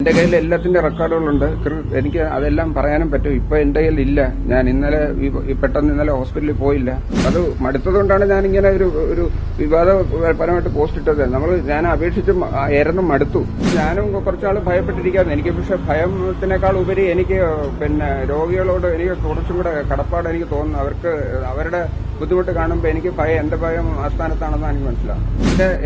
എന്റെ കയ്യിൽ എല്ലാത്തിന്റെ റെക്കോർഡുകളുണ്ട്. എനിക്ക് അതെല്ലാം പറയാനും പറ്റും. ഇപ്പൊ എന്റെ കയ്യിൽ ഇല്ല. ഞാൻ പെട്ടെന്ന് ഇന്നലെ ഹോസ്പിറ്റലിൽ പോയില്ല. അത് മടുത്തതുകൊണ്ടാണ് ഞാൻ ഇങ്ങനെ ഒരു വിവാദപരമായിട്ട് പോസ്റ്റ് ഇട്ടത്. ഞാൻ അപേക്ഷിച്ച് ഏറെന്നും മടുത്തു. ഞാനും കുറച്ചാൾ ഭയപ്പെട്ടിരിക്കായിരുന്നു. എനിക്ക് പക്ഷെ ഭയത്തിനേക്കാൾ ഉപരി എനിക്ക് രോഗികളോട് എനിക്ക് കുറച്ചും കൂടെ കടപ്പാട് എനിക്ക് തോന്നുന്നു. അവർക്ക് അവരുടെ ബുദ്ധിമുട്ട് കാണുമ്പോൾ എനിക്ക് എന്റെ ഭയം ആസ്ഥാനത്താണെന്നാണ് എനിക്ക് മനസ്സിലാവും.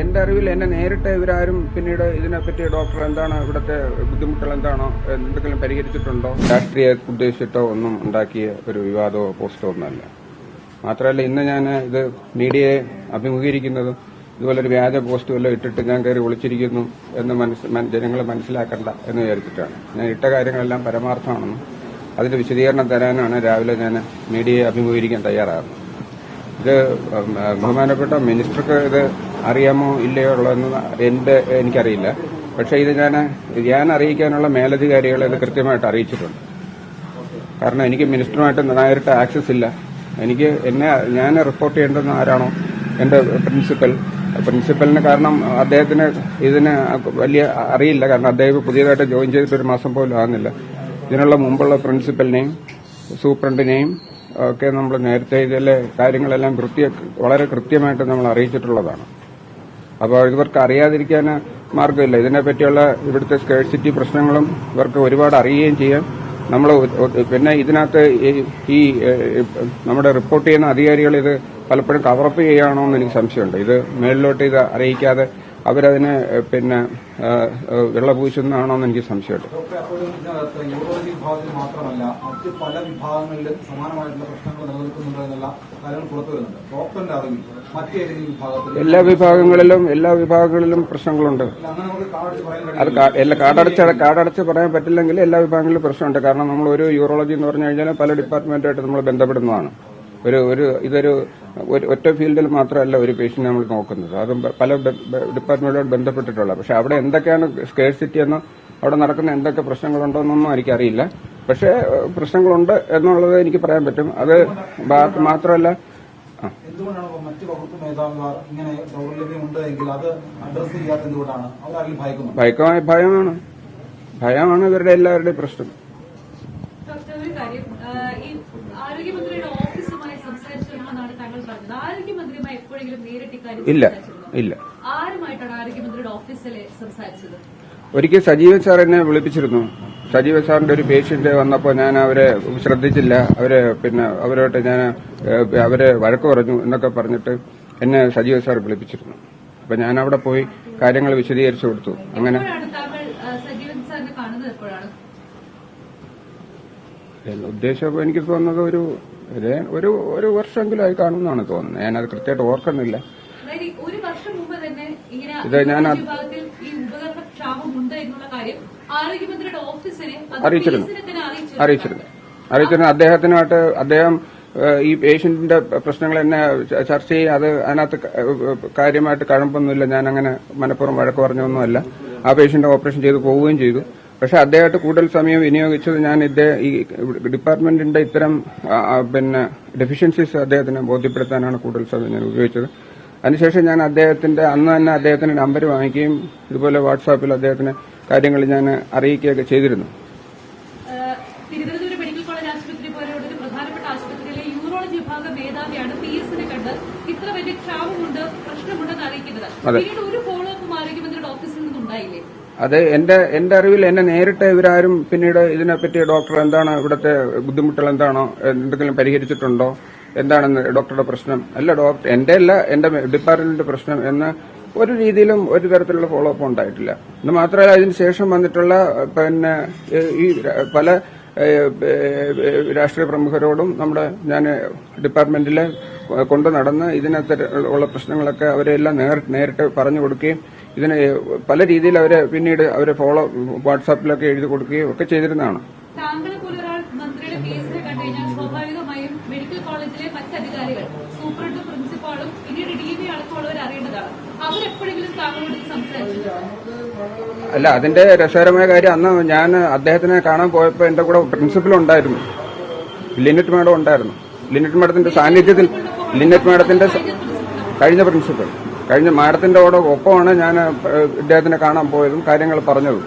എന്റെ അറിവിൽ എന്നെ നേരിട്ട് ഇവരാരും പിന്നീട് ഇതിനെപ്പറ്റി ഡോക്ടർ എന്താണ് ഇവിടുത്തെ ബുദ്ധിമുട്ടുകൾ എന്താണോ എന്തെങ്കിലും പരിഹരിച്ചിട്ടുണ്ടോ, രാഷ്ട്രീയ ഉദ്ദേശിച്ചിട്ടോ ഒന്നും ഉണ്ടാക്കിയ ഒരു വിവാദമോ പോസ്റ്റോ ഒന്നുമല്ല. മാത്രമല്ല ഇന്ന് ഞാൻ ഇത് മീഡിയയെ അഭിമുഖീകരിക്കുന്നതും ഇതുപോലൊരു വ്യാജ പോസ്റ്റ് വല്ലതും ഇട്ടിട്ട് ഞാൻ കയറി ഒളിച്ചിരിക്കുന്നു എന്ന് ജനങ്ങൾ മനസ്സിലാക്കണ്ട എന്ന് വിചാരിച്ചിട്ടാണ്. ഞാൻ ഇട്ട കാര്യങ്ങളെല്ലാം പരമാർത്ഥമാണെന്നും അതിന്റെ വിശദീകരണം തരാനാണ് രാവിലെ ഞാൻ മീഡിയയെ അഭിമുഖീകരിക്കാൻ തയ്യാറാകുന്നത്. ഇത് ബഹുമാനപ്പെട്ട മിനിസ്റ്റർക്ക് ഇത് അറിയാമോ ഇല്ലയോ ഉള്ളതെന്ന് എനിക്കറിയില്ല. പക്ഷേ ഇത് ഞാൻ അറിയിക്കാനുള്ള മേലധികാരികളെ ഇത് കൃത്യമായിട്ട് അറിയിച്ചിട്ടുണ്ട്. കാരണം എനിക്ക് മിനിസ്റ്ററുമായിട്ട് നേരിട്ട് ആക്സസ് ഇല്ല. ഞാൻ റിപ്പോർട്ട് ചെയ്യേണ്ടുന്ന ആരാണോ എന്റെ പ്രിൻസിപ്പലിന്, കാരണം അദ്ദേഹത്തിന് ഇതിന് വലിയ അറിയില്ല. കാരണം അദ്ദേഹം പുതിയതായിട്ട് ജോയിൻ ചെയ്തിട്ട് ഒരു മാസം പോലും ആകുന്നില്ല. ഇതിനുള്ള മുമ്പുള്ള പ്രിൻസിപ്പലിനെയും സൂപ്രണ്ടിനെയും ഒക്കെ നമ്മൾ നേരത്തെ ഇതിലെ കാര്യങ്ങളെല്ലാം വളരെ കൃത്യമായിട്ട് നമ്മൾ അറിയിച്ചിട്ടുള്ളതാണ്. അപ്പോൾ ഇവർക്ക് അറിയാതിരിക്കാൻ മാർഗമില്ല. ഇതിനെപ്പറ്റിയുള്ള ഇവിടുത്തെ സ്കേഴ്സിറ്റി പ്രശ്നങ്ങളും ഇവർക്ക് ഒരുപാട് അറിയുകയും ചെയ്യാം. പിന്നെ ഇതിനകത്ത് ഈ നമ്മുടെ റിപ്പോർട്ട് ചെയ്യുന്ന അധികാരികൾ ഇത് പലപ്പോഴും കവറപ്പ് ചെയ്യുകയാണോ എന്ന് എനിക്ക് സംശയമുണ്ട്. ഇത് മേളിലോട്ട് ഇത് അറിയിക്കാതെ അവരതിനെ വെള്ളപൂശുന്നതാണോ എന്ന് എനിക്ക് സംശയമുണ്ട്. യൂറോളജി വിഭാഗത്തിൽ മാത്രമല്ല മറ്റ് പല വിഭാഗങ്ങളിലും സമാനമായിട്ടുള്ള പ്രശ്നങ്ങൾ നിലനിൽക്കുന്നുണ്ടോ എന്നുള്ള കാര്യങ്ങൾ പുറത്തു വരുന്നുണ്ട്. ഡോക്ടറിന്റെ അറിവിൽ മറ്റേതെങ്കിലും വിഭാഗത്തിൽ എല്ലാ വിഭാഗങ്ങളിലും പ്രശ്നങ്ങളുണ്ട്. അത് കാർഡടച്ച് പറയാൻ പറ്റില്ലെങ്കിൽ എല്ലാ വിഭാഗങ്ങളിലും പ്രശ്നമുണ്ട്. കാരണം നമ്മൾ ഒരു യൂറോളജി എന്ന് പറഞ്ഞു കഴിഞ്ഞാൽ പല ഡിപ്പാർട്ട്മെന്റുമായിട്ട് നമ്മൾ ബന്ധപ്പെടുന്നതാണ്. ഇതൊരു ഒറ്റ ഫീൽഡിൽ മാത്രമല്ല ഒരു പേഷ്യന്റ് നമ്മൾ നോക്കുന്നത്. അതും പല ഡിപ്പാർട്ട്മെന്റുമായിട്ട് ബന്ധപ്പെട്ടിട്ടുള്ള. പക്ഷെ അവിടെ എന്തൊക്കെയാണ് സ്കേഴ്സിറ്റി എന്നോ അവിടെ നടക്കുന്ന എന്തൊക്കെ പ്രശ്നങ്ങളുണ്ടോ എന്നൊന്നും എനിക്കറിയില്ല. പക്ഷേ പ്രശ്നങ്ങളുണ്ട് എന്നുള്ളത് എനിക്ക് പറയാൻ പറ്റും. അത് മാത്രമല്ല എന്തുകൊണ്ടാണ് മറ്റു വകുപ്പ് മേധാവിമാർ ഇങ്ങനെ ദൗർലഭ്യമുണ്ട് എങ്കിൽ അത് അഡ്രസ് ചെയ്യാത്ത എന്തുകൊണ്ടാണ്? അവരാരും ഭയമാണ് ഇവരുടെ എല്ലാവരുടെയും പ്രശ്നം. ആരോഗ്യമന്ത്രിയുടെ ഓഫീസുമായി സംസാരിച്ചിരുന്നെന്നാണ് താങ്കൾ പറഞ്ഞത്. ആരോഗ്യമന്ത്രിയുമായി എപ്പോഴെങ്കിലും നേരിട്ട് ഇല്ല. ആരുമായിട്ടാണ് ആരോഗ്യമന്ത്രിയുടെ ഓഫീസിൽ സംസാരിച്ചത്? ഒരിക്കൽ സജീവൻ സാർ എന്നെ വിളിപ്പിച്ചിരുന്നു. സജീവൻ സാറിന്റെ ഒരു പേഷ്യന്റ് വന്നപ്പോൾ ഞാൻ അവരെ ശ്രദ്ധിച്ചില്ല. അവരോട്ട് ഞാൻ അവരെ വഴക്ക് പറഞ്ഞു എന്നൊക്കെ പറഞ്ഞിട്ട് എന്നെ സജീവൻ സാർ വിളിപ്പിച്ചിരുന്നു. അപ്പൊ ഞാൻ അവിടെ പോയി കാര്യങ്ങൾ വിശദീകരിച്ചു കൊടുത്തു. അങ്ങനെ സജീവൻ സാറിനെ കാണുന്നത് എപ്പോഴാണ്? ഉദ്ദേശം എനിക്ക് തോന്നുന്നത് ഒരു വർഷമെങ്കിലും ആയി കാണുമെന്നാണ് തോന്നുന്നത്. ഞാനത് കൃത്യമായിട്ട് ഓർക്കുന്നില്ല. ഒരു വർഷം മുമ്പ് തന്നെ ഇത് ഞാൻ ആരോഗ്യമന്ത്രിയുടെ ഓഫീസിനെ അറിയിച്ചിരുന്നു. അദ്ദേഹം ഈ പേഷ്യന്റിന്റെ പ്രശ്നങ്ങൾ എന്നെ ചർച്ച ചെയ്യും. അതിനകത്ത് കാര്യമായിട്ട് കഴമ്പൊന്നുമില്ല. ഞാൻ അങ്ങനെ മനഃപൂർവ്വം വഴക്ക് പറഞ്ഞൊന്നുമല്ല. ആ പേഷ്യന്റ് ഓപ്പറേഷൻ ചെയ്ത് പോവുകയും ചെയ്തു. പക്ഷെ അദ്ദേഹത്തെ കൂടുതൽ സമയം വിനിയോഗിച്ചത് ഞാൻ ഈ ഡിപ്പാർട്ട്മെന്റിന്റെ ഇത്തരം ഡെഫിഷ്യൻസീസ് അദ്ദേഹത്തിനെ ബോധ്യപ്പെടുത്താനാണ് കൂടുതൽ സമയം ഞാൻ ഉപയോഗിച്ചത്. അതിനുശേഷം ഞാൻ അന്ന് തന്നെ അദ്ദേഹത്തിന്റെ നമ്പർ വാങ്ങിക്കുകയും ഇതുപോലെ വാട്സാപ്പിൽ അദ്ദേഹത്തിന് കാര്യങ്ങൾ ഞാൻ അറിയിക്കുകയൊക്കെ ചെയ്തിരുന്നു. തിരുവനന്തപുരം മെഡിക്കൽ കോളേജ് ആശുപത്രി പോലെയുള്ള ഒരു പ്രധാനപ്പെട്ട ആശുപത്രിയിലെ യൂറോളജി വിഭാഗം മേധാവിയാണ് PS-നെ കണ്ട് ഇത്ര വലിയ ക്ഷാമമുണ്ട്, പ്രശ്നമുണ്ടെന്ന് അറിയിക്കുന്നത്. പിന്നീട് ഒരു ഫോളോ അപ്പും ആരോഗ്യമന്ത്രിയുടെ ഓഫീസിൽ നിന്നുണ്ടായില്ലേ? അതെ, എന്റെ അറിവിൽ എന്നെ നേരിട്ട് ഇവരാരും പിന്നീട് ഇതിനെപ്പറ്റി ഡോക്ടർ എന്താണ് ഇവിടുത്തെ ബുദ്ധിമുട്ടുകൾ എന്താണോ എന്തെങ്കിലും പരിഹരിച്ചിട്ടുണ്ടോ, എന്താണെന്ന് ഡോക്ടറുടെ പ്രശ്നം എന്റെ ഡിപ്പാർട്ട്മെന്റിന്റെ പ്രശ്നം എന്ന ഒരു രീതിയിലും ഒരു തരത്തിലുള്ള ഫോളോ അപ്പ് ഉണ്ടായിട്ടില്ല. ഇത് മാത്രമല്ല അതിനുശേഷം വന്നിട്ടുള്ള ഈ പല രാഷ്ട്രീയ പ്രമുഖരോടും ഞാൻ ഡിപ്പാർട്ട്മെന്റിലെ കൊണ്ടു നടന്ന് ഇതിനകത്തുള്ള പ്രശ്നങ്ങളൊക്കെ അവരെല്ലാം നേരിട്ട് പറഞ്ഞു കൊടുക്കുകയും ഇതിന് പല രീതിയിൽ പിന്നീട് ഫോളോ വാട്സാപ്പിലൊക്കെ എഴുതി കൊടുക്കുകയും ഒക്കെ ചെയ്തിരുന്നതാണ്. താങ്കളെ പോലെ ഒരാൾ മന്ത്രിയുടെ കേസിനെ കണ്ടുകഴിഞ്ഞാൽ സ്വാഭാവികമായും മെഡിക്കൽ കോളേജിലെ മറ്റധികാരികൾ, സൂപ്രണ്ടും പ്രിൻസിപ്പാളും പിന്നീട് DB അടക്കമുള്ളവർ അറിയേണ്ടതാണ്. അവരെപ്പോഴെങ്കിലും താങ്കളോട് സംസാരിച്ചിട്ടുണ്ടോ? അല്ല, അതിന്റെ രസകരമായ കാര്യം അന്ന് ഞാൻ അദ്ദേഹത്തിനെ കാണാൻ പോയപ്പോൾ എന്റെ കൂടെ പ്രിൻസിപ്പൽ ഉണ്ടായിരുന്നു, ലിനറ്റ് മാഡം ഉണ്ടായിരുന്നു. ലിനറ്റ് മാഡത്തിന്റെ സാന്നിധ്യത്തിൽ കഴിഞ്ഞ പ്രിൻസിപ്പൽ മാഡത്തിന്റെ ഒപ്പമാണ് ഞാൻ ഇദ്ദേഹത്തിനെ കാണാൻ പോയതും കാര്യങ്ങൾ പറഞ്ഞതും.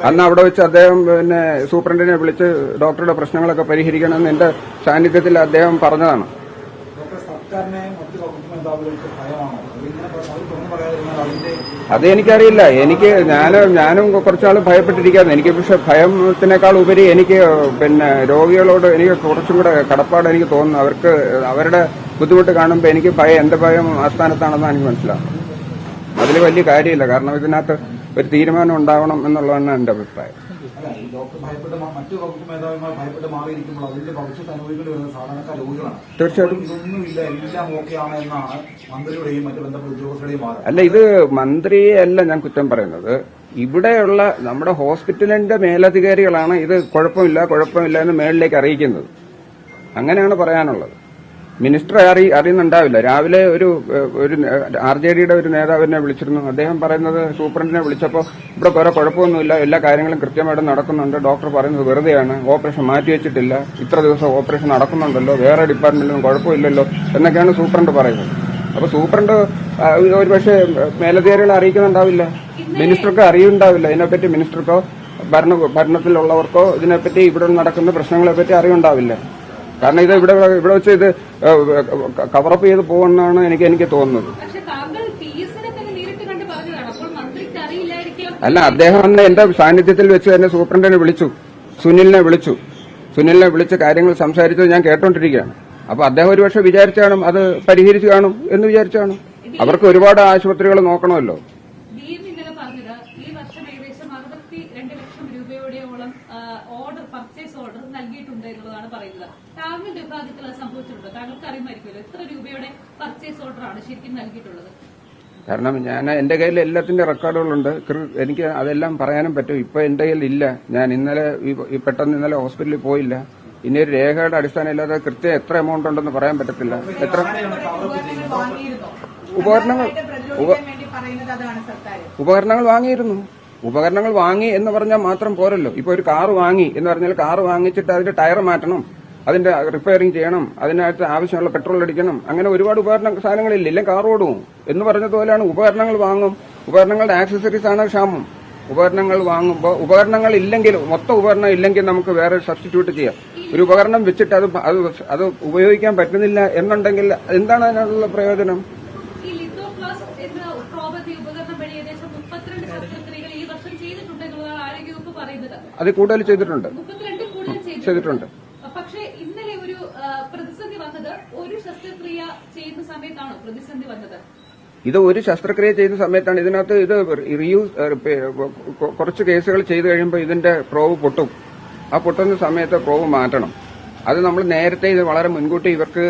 അന്ന് അവിടെ വെച്ച് അദ്ദേഹം പിന്നെ സൂപ്രണ്ടിനെ വിളിച്ച് ഡോക്ടറുടെ പ്രശ്നങ്ങളൊക്കെ പരിഹരിക്കണമെന്ന് എന്റെ സാന്നിധ്യത്തിൽ അദ്ദേഹം പറഞ്ഞതാണ്. ഡോക്ടർ, സർക്കാരിനെ മറ്റു വകുപ്പ് മേധാവികൾക്ക് ഭയമാണോ? അത് തുറന്നു പറയാതിരുന്നാൽ അതിന്റെ അത് എനിക്കറിയില്ല. ഞാനും കുറച്ചാൾ ഭയപ്പെട്ടിരിക്കുകയായിരുന്നു. എനിക്ക് പക്ഷെ ഭയത്തിനേക്കാൾ ഉപരി എനിക്ക് പിന്നെ രോഗികളോട് എനിക്ക് കുറച്ചും കൂടെ കടപ്പാട് എനിക്ക് തോന്നുന്നു. അവർക്ക് അവരുടെ ബുദ്ധിമുട്ട് കാണുമ്പോൾ എനിക്ക് എന്റെ ഭയം ആസ്ഥാനത്താണെന്നാണ് എനിക്ക് മനസ്സിലാവുന്നത്. അതിൽ വലിയ കാര്യമില്ല. കാരണം ഇതിനകത്ത് ഒരു തീരുമാനം ഉണ്ടാവണം എന്നുള്ളതാണ് എന്റെ അഭിപ്രായം. അല്ല, ഈ ഡോക്ടർ ഭയപ്പെട്ട് മറ്റു വകുപ്പ് മേധാവിമാർ ഭയപ്പെട്ട് മാറിയിരിക്കുമ്പോൾ അതിന്റെ ഭവിഷ്യത്ത് അനുഭവിക്കേണ്ടി വരുന്ന സാധാരണക്കാർ രോഗികളാണ്. തീർച്ചയായിട്ടും ഇതൊന്നുമില്ല, എല്ലാം ഓക്കെയാണ് എന്നാണ് മന്ത്രിയുടെയും മറ്റു ബന്ധപ്പെട്ട ഉദ്യോഗസ്ഥരുടെയും വാദം. അല്ല, ഇത് മന്ത്രിയല്ല ഞാൻ കുറ്റം പറയുന്നത്. ഇവിടെയുള്ള നമ്മുടെ ഹോസ്പിറ്റലിന്റെ മേലധികാരികളാണ് ഇത് കുഴപ്പമില്ല എന്ന് മേളിലേക്ക് അറിയിക്കുന്നത്. അങ്ങനെയാണ് പറയാനുള്ളത്. മിനിസ്റ്റർ അറിയുന്നുണ്ടാവില്ല. രാവിലെ ഒരു RJDയുടെ ഒരു നേതാവിനെ വിളിച്ചിരുന്നു. അദ്ദേഹം പറയുന്നത് സൂപ്രണ്ടിനെ വിളിച്ചപ്പോൾ ഇവിടെ വേറെ കുഴപ്പമൊന്നുമില്ല, എല്ലാ കാര്യങ്ങളും കൃത്യമായിട്ട് നടക്കുന്നുണ്ട്. ഡോക്ടർ പറയുന്നത് വെറുതെയാണ്, ഓപ്പറേഷൻ മാറ്റിവെച്ചിട്ടില്ല, ഇത്ര ദിവസം ഓപ്പറേഷൻ നടക്കുന്നുണ്ടല്ലോ, വേറെ ഡിപ്പാർട്ട്മെന്റിലൊന്നും കുഴപ്പമില്ലല്ലോ എന്നൊക്കെയാണ് സൂപ്രണ്ട് പറയുന്നത്. അപ്പൊ സൂപ്രണ്ട് ഒരുപക്ഷെ മേലധികാരികളെ അറിയിക്കുന്നുണ്ടാവില്ല, മിനിസ്റ്റർക്ക് അറിയുണ്ടാവില്ല. ഇതിനെപ്പറ്റി മിനിസ്റ്റർക്കോ ഭരണത്തിലുള്ളവർക്കോ ഇതിനെപ്പറ്റി ഇവിടെ നടക്കുന്ന പ്രശ്നങ്ങളെപ്പറ്റി അറിവുണ്ടാവില്ല. കാരണം ഇത് ഇവിടെ വെച്ച് ഇത് കവറപ്പ് ചെയ്ത് പോകുമെന്നാണ് എനിക്ക് തോന്നുന്നത്. അല്ല, അദ്ദേഹം അന്ന് എന്റെ സാന്നിധ്യത്തിൽ വെച്ച് തന്നെ സൂപ്രണ്ടിനെ വിളിച്ചു, സുനിലിനെ വിളിച്ച് കാര്യങ്ങൾ സംസാരിച്ചത് ഞാൻ കേട്ടോണ്ടിരിക്കുകയാണ്. അപ്പൊ അദ്ദേഹം ഒരുപക്ഷെ വിചാരിച്ചു കാണും, അത് പരിഹരിച്ചു കാണും എന്ന് വിചാരിച്ചു കാണും. അവർക്ക് ഒരുപാട് ആശുപത്രികൾ നോക്കണമല്ലോ. പർച്ചേസ് ഓർഡർ നൽകിയിട്ടുണ്ട് എന്നുള്ളതാണ് പറയുന്നത്. താങ്കളുടെ വിഭാഗത്തിൽ അത് സംഭവിച്ചിട്ടുണ്ടോ? താങ്കൾക്ക് അറിയുമായിരിക്കുമല്ലോ എത്ര രൂപയുടെ പർച്ചേസ് ഓർഡറാണ് ശരിക്കും നൽകിയിട്ടുള്ളത്? കാരണം എന്റെ കയ്യിൽ എല്ലാത്തിന്റെ റെക്കോർഡുകളുണ്ട്. എനിക്ക് അതെല്ലാം പറയാനും പറ്റും. ഇപ്പൊ എന്റെ കയ്യിൽ ഇല്ല. ഞാൻ പെട്ടെന്ന് ഇന്നലെ ഹോസ്പിറ്റലിൽ പോയില്ല. ഇനി ഒരു രേഖയുടെ അടിസ്ഥാനം ഇല്ലാതെ കൃത്യം എത്ര എമൗണ്ട് ഉണ്ടെന്ന് പറയാൻ പറ്റത്തില്ല. എത്ര ഉപകരണങ്ങൾ വാങ്ങിയിരുന്നു. ഉപകരണങ്ങൾ വാങ്ങി എന്ന് പറഞ്ഞാൽ മാത്രം പോരല്ലോ. ഇപ്പൊ ഒരു കാർ വാങ്ങി എന്ന് പറഞ്ഞാൽ കാർ വാങ്ങിച്ചിട്ട് അതിന്റെ ടയർ മാറ്റണം, അതിന്റെ റിപ്പയറിംഗ് ചെയ്യണം, അതിനകത്ത് ആവശ്യമുള്ള പെട്രോൾ അടിക്കണം, അങ്ങനെ ഒരുപാട് സാധനങ്ങളില്ല. ഇല്ലെങ്കിൽ കാർ ഓടും എന്ന് പറഞ്ഞതുപോലെയാണ്. ഉപകരണങ്ങൾ വാങ്ങും, ഉപകരണങ്ങളുടെ ആക്സസറീസ് ആണ് ക്ഷാമം. ഉപകരണങ്ങൾ വാങ്ങുമ്പോൾ ഉപകരണങ്ങൾ ഇല്ലെങ്കിൽ, മൊത്തം ഉപകരണം ഇല്ലെങ്കിൽ നമുക്ക് വേറെ സബ്സ്റ്റിറ്റ്യൂട്ട് ചെയ്യാം. ഒരു ഉപകരണം വെച്ചിട്ട് അത് ഉപയോഗിക്കാൻ പറ്റുന്നില്ല എന്നുണ്ടെങ്കിൽ എന്താണ് അതിനുള്ള പ്രയോജനം? അത് കൂടുതൽ ചെയ്തിട്ടുണ്ട്. പക്ഷേ ഇന്നലെ ഒരു പ്രതിസന്ധി വന്നത് ഒരു ശസ്ത്രക്രിയ ചെയ്യുന്ന സമയത്താണോ പ്രതിസന്ധി വന്നത്? ഇത് ഒരു ശസ്ത്രക്രിയ ചെയ്യുന്ന സമയത്താണ്. ഇതിനകത്ത് ഇത് കുറച്ച് കേസുകൾ ചെയ്തു കഴിയുമ്പോൾ ഇതിന്റെ പ്രോബ് പൊട്ടും. ആ പൊട്ടുന്ന സമയത്ത് പ്രോബ് മാറ്റണം. അത് നമ്മൾ നേരത്തെ ഇത് വളരെ മുൻകൂട്ടി ഇവർക്ക്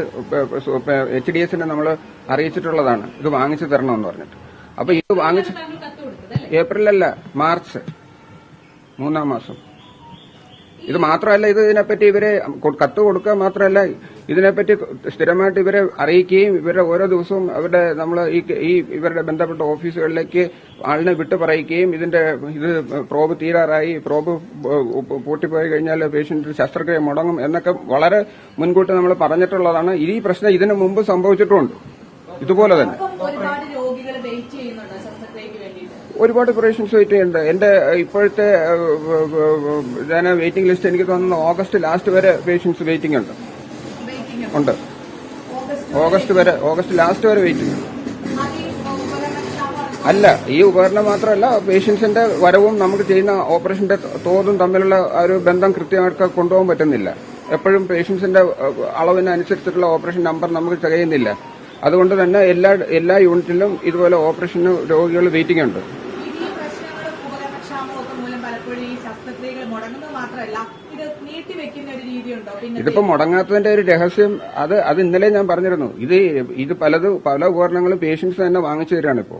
HDSനെ നമ്മൾ അറിയിച്ചിട്ടുള്ളതാണ്, ഇത് വാങ്ങിച്ചു തരണമെന്ന് പറഞ്ഞിട്ട്. അപ്പൊ ഇത് വാങ്ങിച്ചു ഏപ്രിലല്ല, മാർച്ച് 3-ാം മാസം. ഇത് മാത്രമല്ല, ഇതിനെപ്പറ്റി ഇവരെ കത്ത് കൊടുക്കുക മാത്രമല്ല, ഇതിനെപ്പറ്റി സ്ഥിരമായിട്ട് ഇവരെ അറിയിക്കുകയും ഇവരെ ഓരോ ദിവസവും ഇവരുടെ ബന്ധപ്പെട്ട ഓഫീസുകളിലേക്ക് ആളിനെ വിട്ടു പറയിക്കുകയും ഇത് പ്രോബ് തീരാറായി, പ്രോബ് പൂട്ടിപ്പോയി കഴിഞ്ഞാൽ പേഷ്യന്റ് ശസ്ത്രക്രിയ മുടങ്ങും എന്നൊക്കെ വളരെ മുൻകൂട്ടി നമ്മൾ പറഞ്ഞിട്ടുള്ളതാണ്. ഈ പ്രശ്നം ഇതിനു മുമ്പ് സംഭവിച്ചിട്ടുമുണ്ട് ഇതുപോലെ തന്നെ. ഒരുപാട് പേഷ്യൻസ് വെയിറ്റ് ചെയ്യുന്നുണ്ട്. എന്റെ ഇപ്പോഴത്തെ വെയിറ്റിംഗ് ലിസ്റ്റ് എനിക്ക് തോന്നുന്നു ഓഗസ്റ്റ് ലാസ്റ്റ് വരെ പേഷ്യൻസ് വെയിറ്റിംഗ് ഉണ്ട്. ഓഗസ്റ്റ് ലാസ്റ്റ് വരെ വെയിറ്റിംഗ് ഉണ്ട്. അല്ല, ഈ ഉപകരണം മാത്രമല്ല, പേഷ്യൻസിന്റെ വരവും നമുക്ക് ചെയ്യുന്ന ഓപ്പറേഷന്റെ തോതും തമ്മിലുള്ള ഒരു ബന്ധം കൃത്യമായിട്ട് കൊണ്ടുപോകാൻ പറ്റുന്നില്ല. എപ്പോഴും പേഷ്യൻസിന്റെ അളവിനനുസരിച്ചിട്ടുള്ള ഓപ്പറേഷൻ നമ്പർ നമുക്ക് തികയുന്നില്ല. അതുകൊണ്ട് തന്നെ എല്ലാ യൂണിറ്റിലും ഇതുപോലെ ഓപ്പറേഷന് രോഗികൾ വെയിറ്റിംഗ് ഉണ്ട്. ഇതിപ്പോ മുടങ്ങാത്തതിന്റെ ഒരു രഹസ്യം അത് ഇന്നലെ ഞാൻ പറഞ്ഞിരുന്നു. ഇത് പല ഉപകരണങ്ങളും പേഷ്യൻസ് തന്നെ വാങ്ങിച്ചു തരികയാണ്. ഇപ്പോ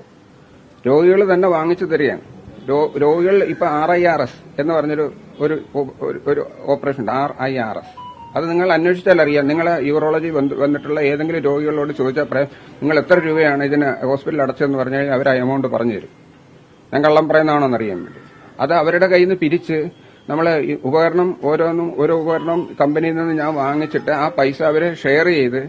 രോഗികൾ തന്നെ വാങ്ങിച്ചു തരികയാണ്. രോഗികൾ ഇപ്പൊ RIRS എന്ന് പറഞ്ഞൊരു ഒരു ഓപ്പറേഷൻ ഉണ്ട്, RIRS. അത് നിങ്ങൾ അന്വേഷിച്ചാൽ അറിയാം. നിങ്ങളെ യൂറോളജി വന്നിട്ടുള്ള ഏതെങ്കിലും രോഗികളോട് ചോദിച്ചാൽ പറയാം, നിങ്ങൾ എത്ര രൂപയാണ് ഇതിന് ഹോസ്പിറ്റലിൽ അടച്ചതെന്ന് പറഞ്ഞു കഴിഞ്ഞാൽ അവർ ആ എമൗണ്ട് പറഞ്ഞു തരും. ഞാൻ കള്ളം പറയുന്നതാണോന്ന് അറിയാൻ വേണ്ടി. അത് അവരുടെ കയ്യിൽ നിന്ന് പിരിച്ച് നമ്മളെ ഓരോ ഉപകരണം കമ്പനിയിൽ നിന്ന് ഞാൻ വാങ്ങിച്ചിട്ട് ആ പൈസ അവരെ ഷെയർ ചെയ്ത്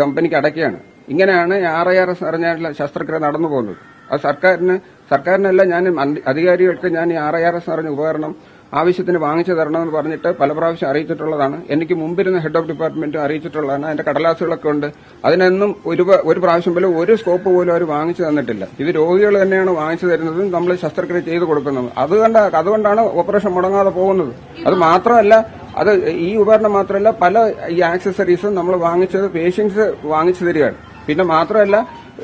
കമ്പനിക്ക് അടയ്ക്കുകയാണ്. ഇങ്ങനെയാണ് RIRS അറിഞ്ഞാലുള്ള ശസ്ത്രക്രിയ നടന്നു പോകുന്നത്. അത് സർക്കാരിന് സർക്കാരിനല്ല, ഞാൻ അധികാരികൾക്ക് ഞാൻ ഈ RIRS എന്ന് പറഞ്ഞ ഉപകരണം ആവശ്യത്തിന് വാങ്ങിച്ചു തരണമെന്ന് പറഞ്ഞിട്ട് പല പ്രാവശ്യം അറിയിച്ചിട്ടുള്ളതാണ്. എനിക്ക് മുമ്പിരുന്ന ഹെഡ് ഓഫ് ഡിപ്പാർട്ട്മെന്റ് അറിയിച്ചിട്ടുള്ളതാണ്. അതിന്റെ കടലാസുകളൊക്കെ ഉണ്ട്. അതിനൊന്നും ഒരു പ്രാവശ്യം പോലും ഒരു സ്കോപ്പ് പോലും അവർ വാങ്ങിച്ചു തന്നിട്ടില്ല. ഇത് രോഗികൾ തന്നെയാണ് വാങ്ങിച്ചു തരുന്നതും നമ്മൾ ശസ്ത്രക്രിയ ചെയ്തു കൊടുക്കുന്നതും. അതുകൊണ്ടാണ് ഓപ്പറേഷൻ മുടങ്ങാതെ പോകുന്നത്. അത് മാത്രമല്ല, അത് ഈ ഉപകരണം മാത്രമല്ല, പല ഈ ആക്സസറീസും നമ്മൾ വാങ്ങിച്ചത് പേഷ്യൻസ് വാങ്ങിച്ചു തരികയാണ്. പിന്നെ മാത്രമല്ല,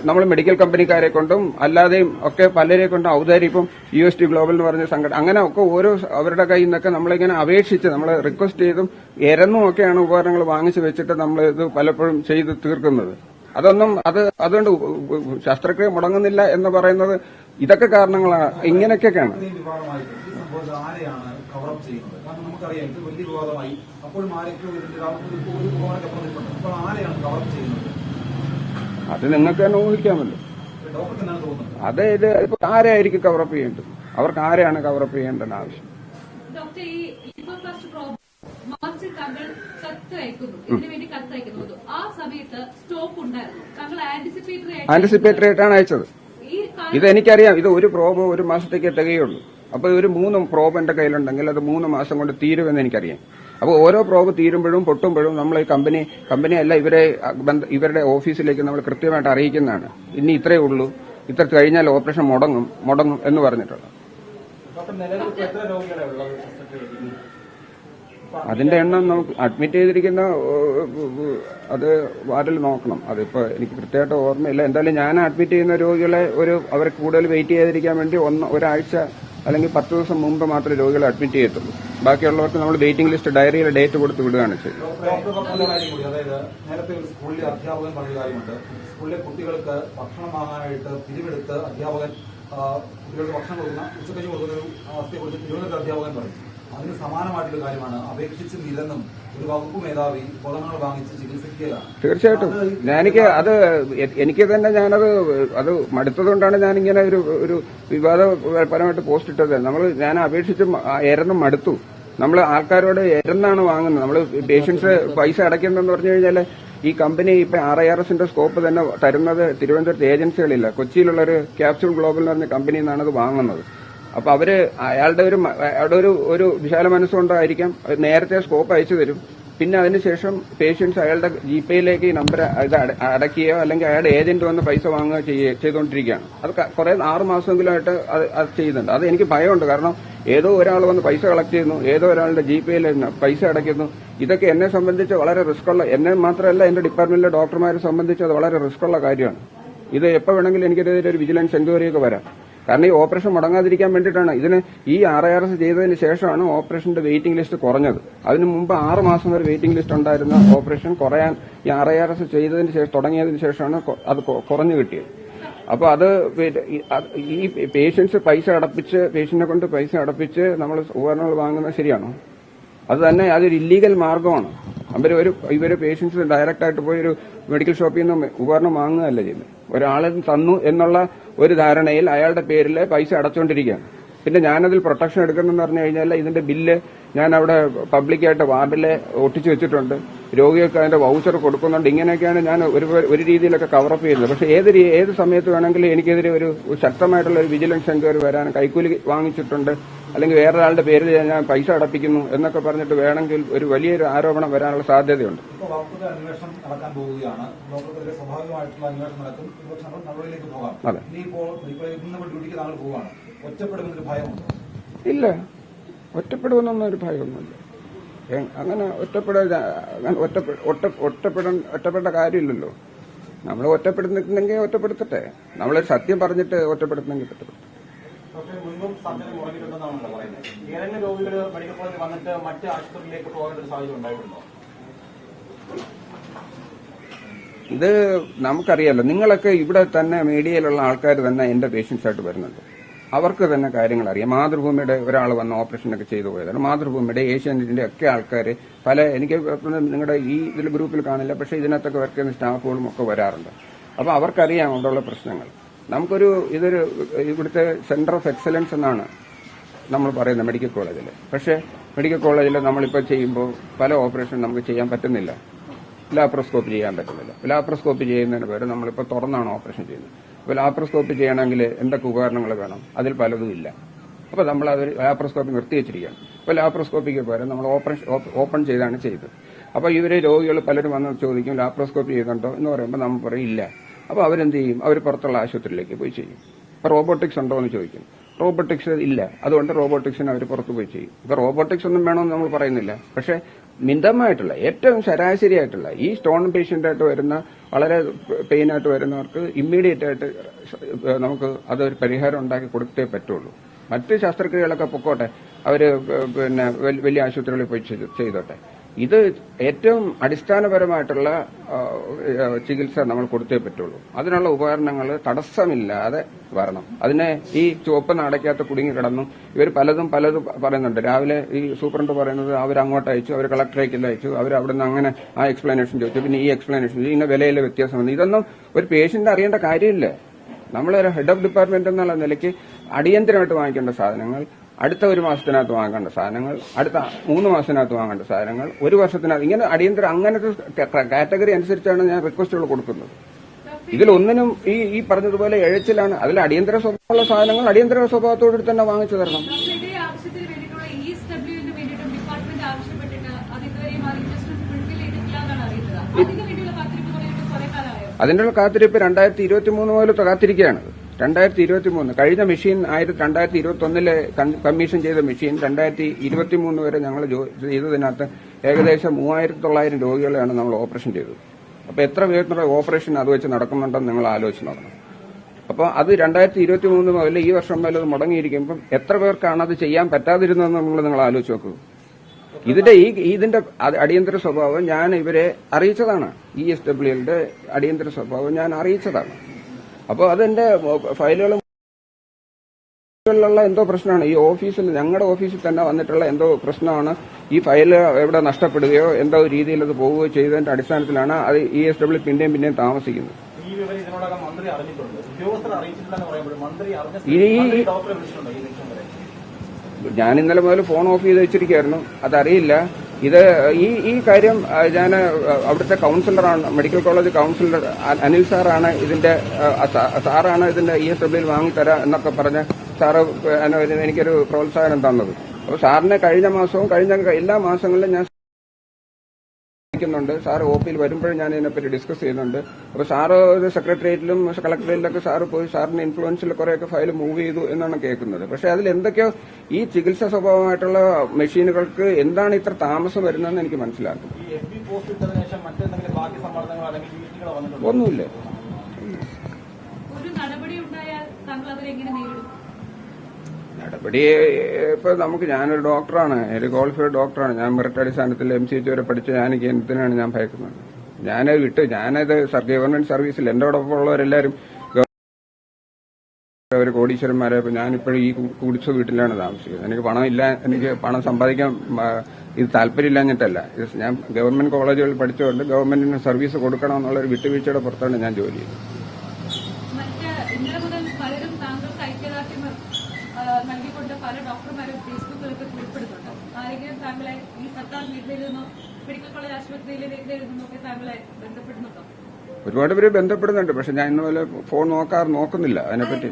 നമ്മൾ മെഡിക്കൽ കമ്പനിക്കാരെ കൊണ്ടും അല്ലാതെയും ഒക്കെ പലരെ കൊണ്ടും ഔദാര്യം, ഇപ്പം UST ഗ്ലോബൽ എന്ന് പറഞ്ഞ സംഘടന, അങ്ങനെ ഒക്കെ ഓരോ അവരുടെ കയ്യിൽ നിന്നൊക്കെ നമ്മളിങ്ങനെ അപേക്ഷിച്ച് നമ്മൾ റിക്വസ്റ്റ് ചെയ്തും എരന്നും ഒക്കെയാണ് ഉപകരണങ്ങൾ വാങ്ങിച്ചു വെച്ചിട്ട് നമ്മൾ ഇത് പലപ്പോഴും ചെയ്ത് തീർക്കുന്നത്. അതുകൊണ്ട് ശസ്ത്രക്രിയ മുടങ്ങുന്നില്ല എന്ന് പറയുന്നത് ഇതൊക്കെ കാരണങ്ങളാണ്. ഇങ്ങനെയൊക്കെയാണ്. നമുക്കറിയാം ഇത് വലിയ വിവാദമായി. അപ്പോൾ അത് നിങ്ങൾക്ക് തന്നെ ഊഹിക്കാമല്ലോ. അതായത് ഇപ്പൊ ആരെയായിരിക്കും കവറപ്പ് ചെയ്യേണ്ടത്? അവർക്ക് ആരെയാണ് കവറപ്പ് ചെയ്യേണ്ടത് ആവശ്യം? ഡോക്ടർ, ഈ ലിവർ ഫസ്റ്റ് പ്രോബ്ലം മാർച്ചിൽ താങ്കൾ കത്തയക്കുന്നു, ഇതിനു വേണ്ടി കത്തയക്കുന്നത്, ആ സമയത്ത് സ്റ്റോക്ക് ഉണ്ടായിരുന്നു. താങ്കൾ ആന്റിസിപ്പേറ്ററി ആയിട്ടാണ് അയച്ചത്. ഇതെനിക്കറിയാം. ഇത് ഒരു പ്രോബ് ഒരു മാസത്തേക്ക് തികയുള്ളൂ. അപ്പൊ ഒരു 3 പ്രോബ് എന്റെ കയ്യിലുണ്ടെങ്കിൽ അത് 3 മാസം കൊണ്ട് തീരുമെന്ന് എനിക്കറിയാം. അപ്പോൾ ഓരോ പ്രോബ് തീരുമ്പോഴും പൊട്ടുമ്പോഴും നമ്മൾ ഈ കമ്പനിയല്ല ഇവരുടെ ഓഫീസിലേക്ക് നമ്മൾ കൃത്യമായിട്ട് അറിയിക്കുന്നതാണ്. ഇനി ഇത്രയേ ഉള്ളൂ, ഇത്ര കഴിഞ്ഞാൽ ഓപ്പറേഷൻ മുടങ്ങും എന്ന് പറഞ്ഞിട്ടുള്ളത്. അതിന്റെ എണ്ണം നമുക്ക് അഡ്മിറ്റ് ചെയ്തിരിക്കുന്ന അത് വാർഡിൽ നോക്കണം. അതിപ്പോ എനിക്ക് കൃത്യമായിട്ട് ഓർമ്മയില്ല. എന്തായാലും ഞാൻ അഡ്മിറ്റ് ചെയ്യുന്ന രോഗികളെ അവർ കൂടുതൽ വെയിറ്റ് ചെയ്തിരിക്കാൻ വേണ്ടി ഒരാഴ്ച അല്ലെങ്കിൽ 10 ദിവസം മുമ്പ് മാത്രമേ രോഗികളെ അഡ്മിറ്റ് ചെയ്യത്തുള്ളൂ. ബാക്കിയുള്ളവർക്ക് നമ്മൾ വെയിറ്റിംഗ് ലിസ്റ്റ് ഡയറിയിൽ ഡേറ്റ് കൊടുത്ത് വിടുകയാണ് ചെയ്യുന്നത്. അതായത് നേരത്തെ ഒരു സ്കൂളിലെ അധ്യാപകൻ പറഞ്ഞ കാര്യമുണ്ട്. സ്കൂളിലെ കുട്ടികൾക്ക് ഭക്ഷണം വാങ്ങാനായിട്ട് പിരിവെടുത്ത് അധ്യാപകൻ കുട്ടികൾക്ക് ഭക്ഷണം കൊടുക്കുന്ന ഉച്ചക്കഞ്ഞി കൊടുക്കുന്ന ഒരു അവസ്ഥയെക്കുറിച്ച് തിരുവനന്തപുരം അധ്യാപകൻ പറയും. അതിന് സമാനമായിട്ടുള്ള കാര്യമാണ്. അപേക്ഷിച്ച് നിരന്നും ഒരു വകുപ്പ് മേധാവി ഉപകരണങ്ങൾ വാങ്ങിച്ച് ചികിത്സിക്കുകയാണ്. തീർച്ചയായിട്ടും എനിക്ക് തന്നെ അത് മടുത്തതുകൊണ്ടാണ് ഞാനിങ്ങനെ ഒരു വിവാദപരമായിട്ട് പോസ്റ്റ് ഇട്ടത്. ഞാൻ അപേക്ഷിച്ച് എരന്നും മടുത്തു. നമ്മൾ ആൾക്കാരോട് എരന്നാണ് വാങ്ങുന്നത്. നമ്മൾ പേഷ്യൻസ് പൈസ അടയ്ക്കുന്നതെന്ന് പറഞ്ഞു കഴിഞ്ഞാൽ ഈ കമ്പനി ഇപ്പൊ RIRSന്റെ സ്കോപ്പ് തന്നെ തരുന്നത് തിരുവനന്തപുരത്ത് ഏജൻസികളില്ല. കൊച്ചിയിലുള്ള ഒരു ക്യാപ്സ്യൂൾ ഗ്ലോബൽ എന്ന് പറഞ്ഞ കമ്പനിയിൽ നിന്നാണ് അത് വാങ്ങുന്നത്. അപ്പൊ അയാളുടെ ഒരു വിശാല മനസ്സുകൊണ്ടായിരിക്കാം നേരത്തെ സ്കോപ്പ് അയച്ചു തരും. പിന്നെ അതിനുശേഷം പേഷ്യൻസ് അയാളുടെ GPayയിലേക്ക് ഈ നമ്പർ ഇത് അടയ്ക്കുകയോ അല്ലെങ്കിൽ അയാളുടെ ഏജന്റ് വന്ന് പൈസ വാങ്ങുകയോ ചെയ്തുകൊണ്ടിരിക്കുകയാണ്. അത് കുറെ 6 മാസമെങ്കിലുമായിട്ട് അത് ചെയ്യുന്നുണ്ട്. അത് എനിക്ക് ഭയമുണ്ട്. കാരണം ഏതോ ഒരാൾ വന്ന് പൈസ കളക്ട് ചെയ്യുന്നു, ഏതോ ഒരാളുടെ GPayയിൽ പൈസ അടയ്ക്കുന്നു. ഇതൊക്കെ എന്നെ സംബന്ധിച്ച് വളരെ റിസ്ക്കുള്ള, എന്നെ മാത്രമല്ല എന്റെ ഡിപ്പാർട്ട്മെന്റിലെ ഡോക്ടർമാരെ സംബന്ധിച്ച് അത് വളരെ റിസ്ക്കുള്ള കാര്യമാണ്. ഇത് എപ്പോൾ വേണമെങ്കിലും എനിക്കെതിരെ ഒരു വിജിലൻസ് എൻക്വയറിയൊക്കെ വരാം. കാരണം ഈ ഓപ്പറേഷൻ മുടങ്ങാതിരിക്കാൻ വേണ്ടിയിട്ടാണ് ഈ RIRS ചെയ്തതിന് ശേഷമാണ് ഓപ്പറേഷന്റെ വെയിറ്റിംഗ് ലിസ്റ്റ് കുറഞ്ഞത്. അതിനു മുമ്പ് 6 മാസം വരെ വെയിറ്റിംഗ് ലിസ്റ്റ് ഉണ്ടായിരുന്ന ഓപ്പറേഷൻ കുറയാൻ ഈ RIRS ചെയ്തതിന് ശേഷം തുടങ്ങിയതിന് ശേഷമാണ് അത് കുറഞ്ഞു കിട്ടിയത്. അപ്പൊ ഈ പേഷ്യൻസ് പേഷ്യന്റിനെ കൊണ്ട് പൈസ അടപ്പിച്ച് നമ്മൾ ഉപകരണങ്ങൾ വാങ്ങുന്നത് ശരിയാണോ? അത് തന്നെ അതൊരു ഇല്ലീഗൽ മാർഗമാണ്. ഇവര് പേഷ്യൻസ് ഡയറക്റ്റ് ആയിട്ട് പോയി ഒരു മെഡിക്കൽ ഷോപ്പിൽ നിന്ന് ഉപകരണം വാങ്ങുകയല്ല ചെയ്യുന്നത്. ഒരാളിൽ തന്നു എന്നുള്ള ഒരു ധാരണയിൽ അയാളുടെ പേരിൽ പൈസ അടച്ചുകൊണ്ടിരിക്കുകയാണ്. പിന്നെ ഞാനതിൽ പ്രൊട്ടക്ഷൻ എടുക്കുന്നതെന്ന് പറഞ്ഞു കഴിഞ്ഞാൽ ഇതിന്റെ ബില്ല് ഞാൻ അവിടെ പബ്ലിക്കായിട്ട് വാർഡിലെ ഒട്ടിച്ചു വെച്ചിട്ടുണ്ട്. രോഗികൾക്ക് അതിന്റെ വൗച്ചർ കൊടുക്കുന്നുണ്ട്. ഇങ്ങനെയൊക്കെയാണ് ഞാൻ ഒരു രീതിയിലൊക്കെ കവറപ്പ് ചെയ്യുന്നത്. പക്ഷെ ഏത് സമയത്ത് വേണമെങ്കിലും എനിക്കെതിരെ ഒരു ശക്തമായിട്ടുള്ള ഒരു വിജിലൻസ് എൻക്വയറി വരാൻ, കൈക്കൂലി വാങ്ങിച്ചിട്ടുണ്ട് അല്ലെങ്കിൽ വേറൊരാളുടെ പേരിൽ ഞാൻ പൈസ അടപ്പിക്കുന്നു എന്നൊക്കെ പറഞ്ഞിട്ട് വേണമെങ്കിൽ ഒരു വലിയൊരു ആരോപണം വരാനുള്ള സാധ്യതയുണ്ട്. അന്വേഷണം നടക്കാൻ പോവുകയാണ്. സ്വാഭാവികമായിട്ടുള്ള അന്വേഷണം നടക്കും. നടപടിയിലേക്ക് പോകാം. അതെ, ഡ്യൂട്ടിക്ക് താങ്കൾ പോവുകയാണ്. ഒറ്റപ്പെടുമെന്നൊരു ഭയമുണ്ടോ? ഇല്ല, ഒറ്റപ്പെടുമെന്നൊന്നും ഒരു ഭയമൊന്നുമില്ല. അങ്ങനെ ഒറ്റപ്പെടേണ്ട കാര്യമില്ലല്ലോ. നമ്മൾ ഒറ്റപ്പെടുന്നിട്ടുണ്ടെങ്കിൽ ഒറ്റപ്പെടുത്തട്ടെ. നമ്മളൊരു സത്യം പറഞ്ഞിട്ട് ഒറ്റപ്പെടുത്തുന്നെങ്കിൽ ഒറ്റപ്പെടുത്തട്ടെ. മുൻപും സർജറി മുടങ്ങിയിട്ടുണ്ടെന്നാണല്ലോ പറയുന്നത്. ഏതെങ്കിലും രോഗികൾ മെഡിക്കൽ കോളേജിൽ വന്നിട്ട് മറ്റ് ആശുപത്രിയിലേക്ക് പോകേണ്ട ഒരു സാഹചര്യം ഉണ്ടായിട്ടുണ്ടോ? ഇത് നമുക്കറിയാലോ. നിങ്ങളൊക്കെ ഇവിടെ തന്നെ മീഡിയയിലുള്ള ആൾക്കാർ തന്നെ എന്റെ പേഷ്യൻസ് ആയിട്ട് വരുന്നുണ്ട്. അവർക്ക് തന്നെ കാര്യങ്ങൾ അറിയാം. മാതൃഭൂമിയുടെ ഒരാൾ വന്ന് ഓപ്പറേഷനൊക്കെ ചെയ്തു പോയതാണ്. മാതൃഭൂമിയുടെ, ഏഷ്യാനെറ്റിന്റെ ഒക്കെ ആൾക്കാർ എനിക്ക് നിങ്ങളുടെ ഇതിൽ ഗ്രൂപ്പിൽ കാണില്ല, പക്ഷേ ഇതിനകത്തൊക്കെ വർക്ക് ചെയ്യുന്ന സ്റ്റാഫുകളും ഒക്കെ വരാറുണ്ട്. അപ്പൊ അവർക്കറിയാം അവിടെയുള്ള പ്രശ്നങ്ങൾ. ഇതൊരു ഇവിടുത്തെ സെന്റർ ഓഫ് എക്സലൻസ് എന്നാണ് നമ്മൾ പറയുന്നത് മെഡിക്കൽ കോളേജിൽ. പക്ഷേ മെഡിക്കൽ കോളേജിൽ നമ്മളിപ്പോൾ ചെയ്യുമ്പോൾ പല ഓപ്പറേഷൻ നമുക്ക് ചെയ്യാൻ പറ്റുന്നില്ല. ലാപ്രോസ്കോപ്പി ചെയ്യാൻ പറ്റുന്നില്ല. ലാപ്രോസ്കോപ്പി ചെയ്യുന്നതിന് പകരം നമ്മളിപ്പോൾ തുറന്നാണ് ഓപ്പറേഷൻ ചെയ്യുന്നത്. അപ്പോൾ ലാപ്രോസ്കോപ്പി ചെയ്യണമെങ്കിൽ എന്തൊക്കെ ഉപകരണങ്ങൾ വേണം, അതിൽ പലതും ഇല്ല. അപ്പോൾ നമ്മൾ അത് ലാപ്രോസ്കോപ്പി നിർത്തിവെച്ചിരിക്കുകയാണ്. അപ്പോൾ ലാപ്രോസ്കോപ്പിക്ക് പകരം നമ്മൾ ഓപ്പൺ ചെയ്താണ് ചെയ്തത്. അപ്പോൾ ഇവരെ രോഗികൾ പലരും വന്ന് ചോദിക്കും ലാപ്രോസ്കോപ്പി ചെയ്യുന്നുണ്ടോ എന്ന് പറയുമ്പോൾ നമ്മൾ പറയും ഇല്ല. അപ്പോൾ അവരെന്ത് ചെയ്യും? അവർ പുറത്തുള്ള ആശുപത്രിയിലേക്ക് പോയി ചെയ്യും. അപ്പോൾ റോബോട്ടിക്സ് ഉണ്ടോ എന്ന് ചോദിക്കും. റോബോട്ടിക്സ് ഇല്ല, അതുകൊണ്ട് റോബോട്ടിക്സിന് അവർ പുറത്തു പോയി ചെയ്യും. ഇപ്പോൾ റോബോട്ടിക്സ് ഒന്നും വേണമെന്ന് നമ്മൾ പറയുന്നില്ല. പക്ഷേ മിതമായിട്ടുള്ള ഏറ്റവും ശരാശരിയായിട്ടുള്ള ഈ സ്റ്റോൺ പേഷ്യന്റായിട്ട് വരുന്ന വളരെ പെയിനായിട്ട് വരുന്നവർക്ക് ഇമ്മീഡിയറ്റ് ആയിട്ട് നമുക്ക് അതൊരു പരിഹാരം ഉണ്ടാക്കി കൊടുത്തേ പറ്റുള്ളൂ. മറ്റ് ശസ്ത്രക്രിയകളൊക്കെ പൊക്കോട്ടെ, അവര് പിന്നെ വലിയ ആശുപത്രികളിൽ പോയി ചെയ്തോട്ടെ. ഇത് ഏറ്റവും അടിസ്ഥാനപരമായിട്ടുള്ള ചികിത്സ നമ്മൾ കൊടുത്തേ പറ്റുള്ളൂ. അതിനുള്ള ഉപകരണങ്ങൾ തടസ്സമില്ലാതെ വരണം. അതിനെ ഈ ചുവപ്പ് നാടയ്ക്കകത്ത് കുടുങ്ങി കിടന്നു ഇവർ പലതും പറയുന്നുണ്ട്. രാവിലെ ഈ സൂപ്രണ്ട് പറയുന്നത് അവർ അങ്ങോട്ട് അയച്ചു, അവർ കളക്ടറേറ്റിൽ അയച്ചു, അവർ അവിടുന്ന് അങ്ങനെ ആ എക്സ്പ്ലനേഷൻ ചോദിച്ചു, പിന്നെ ഈ എക്സ്പ്ലനേഷൻ ഇങ്ങനെ വിലയിലെ വ്യത്യാസം വന്നു. ഇതൊന്നും ഒരു പേഷ്യന്റ് അറിയേണ്ട കാര്യമില്ല. നമ്മളൊരു ഹെഡ് ഓഫ് ഡിപ്പാർട്ട്മെന്റ് എന്നുള്ള നിലയ്ക്ക് അടിയന്തരമായിട്ട് വാങ്ങിക്കേണ്ട സാധനങ്ങൾ, അടുത്ത 1 മാസത്തിനകത്ത് വാങ്ങേണ്ട സാധനങ്ങൾ, അടുത്ത 3 മാസത്തിനകത്ത് വാങ്ങേണ്ട സാധനങ്ങൾ, 1 വർഷത്തിനകത്ത്, ഇങ്ങനെ അടിയന്തര അങ്ങനത്തെ കാറ്റഗറി അനുസരിച്ചാണ് ഞാൻ റിക്വസ്റ്റുകൾ കൊടുക്കുന്നത്. ഇതിലൊന്നിനും ഈ പറഞ്ഞതുപോലെ എഴച്ചിലാണ്. അതിൽ അടിയന്തര സ്വഭാവമുള്ള സാധനങ്ങൾ അടിയന്തര സ്വഭാവത്തോടുകൂടി തന്നെ വാങ്ങിച്ചു തരണം. അതിനുള്ള കാത്തിരിപ്പ് 2023 മുതൽ കാത്തിരിക്കുകയാണ്. 2023 കഴിഞ്ഞ മെഷീൻ 2021 കമ്മീഷൻ ചെയ്ത മെഷീൻ 2023 വരെ ഞങ്ങൾ ചെയ്തതിനകത്ത് ഏകദേശം 3900 രോഗികളെയാണ് നമ്മൾ ഓപ്പറേഷൻ ചെയ്തത്. അപ്പോൾ എത്ര പേരുടെ ഓപ്പറേഷൻ അത് വെച്ച് നടക്കുന്നുണ്ടെന്ന് നിങ്ങൾ ആലോചിച്ച് നോക്കണം. അപ്പോൾ അത് 2023 മുതൽ ഈ വർഷം മുതൽ അത് മുടങ്ങിയിരിക്കുമ്പോൾ എത്ര പേർക്കാണ് അത് ചെയ്യാൻ പറ്റാതിരുന്നതെന്ന് നിങ്ങൾ ആലോചിച്ച് നോക്കൂ. ഇതിന്റെ അടിയന്തര സ്വഭാവം ഞാൻ ഇവരെ അറിയിച്ചതാണ്. ESWLയുടെ അടിയന്തര സ്വഭാവം ഞാൻ അറിയിച്ചതാണ്. അപ്പോൾ അതെന്റെ ഫയലുകളും എന്തോ പ്രശ്നമാണ്. ഈ ഓഫീസിൽ, ഞങ്ങളുടെ ഓഫീസിൽ തന്നെ വന്നിട്ടുള്ള എന്തോ പ്രശ്നമാണ്. ഈ ഫയൽ എവിടെ നഷ്ടപ്പെടുകയോ എന്തോ രീതിയിൽ അത് പോവുകയോ ചെയ്തതിന്റെ അടിസ്ഥാനത്തിലാണ് അത് ESW പിന്നെയും താമസിക്കുന്നത്. ഞാൻ ഇന്നലെ മുതൽ ഫോൺ ഓഫ് ചെയ്ത് വെച്ചിരിക്കുകയായിരുന്നു, അതറിയില്ല. ഈ കാര്യം ഞാൻ അവിടുത്തെ കൌൺസിലറാണ്, മെഡിക്കൽ കോളേജ് കൌൺസിലർ അനിൽ സാറാണ് ഇതിന്റെ ESWയിൽ വാങ്ങിത്തരാം എന്നൊക്കെ പറഞ്ഞ് സാറ് എനിക്കൊരു പ്രോത്സാഹനം തന്നത്. അപ്പോൾ സാറിനെ കഴിഞ്ഞ മാസവും കഴിഞ്ഞ എല്ലാ മാസങ്ങളിലും ഞാൻ ുണ്ട്. സാറ് OPയിൽ വരുമ്പോഴും ഞാൻ ഇതിനെപ്പറ്റി ഡിസ്കസ് ചെയ്യുന്നുണ്ട്. അപ്പോൾ സാറ് സെക്രട്ടേറിയറ്റിലും കളക്ടറേറ്റിലൊക്കെ സാറ് പോയി സാറിന്റെ ഇൻഫ്ലുവൻസിൽ കുറെയൊക്കെ ഫയൽ മൂവ് ചെയ്തു എന്നാണ് കേൾക്കുന്നത്. പക്ഷെ അതിൽ എന്തൊക്കെയോ ഈ ചികിത്സാ സ്വഭാവമായിട്ടുള്ള മെഷീനുകൾക്ക് എന്താണ് ഇത്ര താമസം വരുന്നതെന്ന് എനിക്ക് മനസ്സിലാക്കും. ഒന്നുമില്ല. നടപടി ഇപ്പൊ ഞാനൊരു ഡോക്ടറാണ്, ഒരു ക്വാളിഫൈഡ് ഡോക്ടറാണ്. ഞാൻ മെറിറ്റ് അടിസ്ഥാനത്തിൽ MCH വരെ പഠിച്ച എനിക്ക് എന്തിനാണ് ഞാൻ ഭയക്കുന്നത്? ഞാനത് ഗവൺമെന്റ് സർവീസിൽ എന്റെ ഒപ്പം ഉള്ളവരെല്ലാവരും ഒരു കോടീശ്വരന്മാരെ. ഞാനിപ്പോഴും ഈ കുടിച്ച വീട്ടിലാണ് താമസിക്കുന്നത്. എനിക്ക് പണം സമ്പാദിക്കാൻ ഇത് താല്പര്യമില്ലാഞ്ഞിട്ടല്ല. ഞാൻ ഗവൺമെന്റ് കോളേജുകളിൽ പഠിച്ചുകൊണ്ട് ഗവൺമെന്റിന് സർവീസ് കൊടുക്കണം എന്നുള്ളൊരു വിട്ടുവീഴ്ചയുടെ പുറത്താണ് ഞാൻ ജോലി ചെയ്തത്. നൽകിക്കൊണ്ട് പല ഡോക്ടർമാരും ഫേസ്ബുക്കിലൊക്കെ കുറിപ്പെടുന്നുണ്ട്. ആരെങ്കിലും താങ്കളെ ഈ സർക്കാർ മേഖലയിൽ നിന്നോ മെഡിക്കൽ കോളേജ് ആശുപത്രിയിലെ മേഖലയിൽ നിന്നൊക്കെ താങ്കളെ ബന്ധപ്പെടുന്നുണ്ടോ? ഒരുപാട് പേര് ബന്ധപ്പെടുന്നുണ്ട്. പക്ഷെ ഞാൻ ഇന്നുപോലെ ഫോൺ നോക്കുന്നില്ല. അതിനെപ്പറ്റി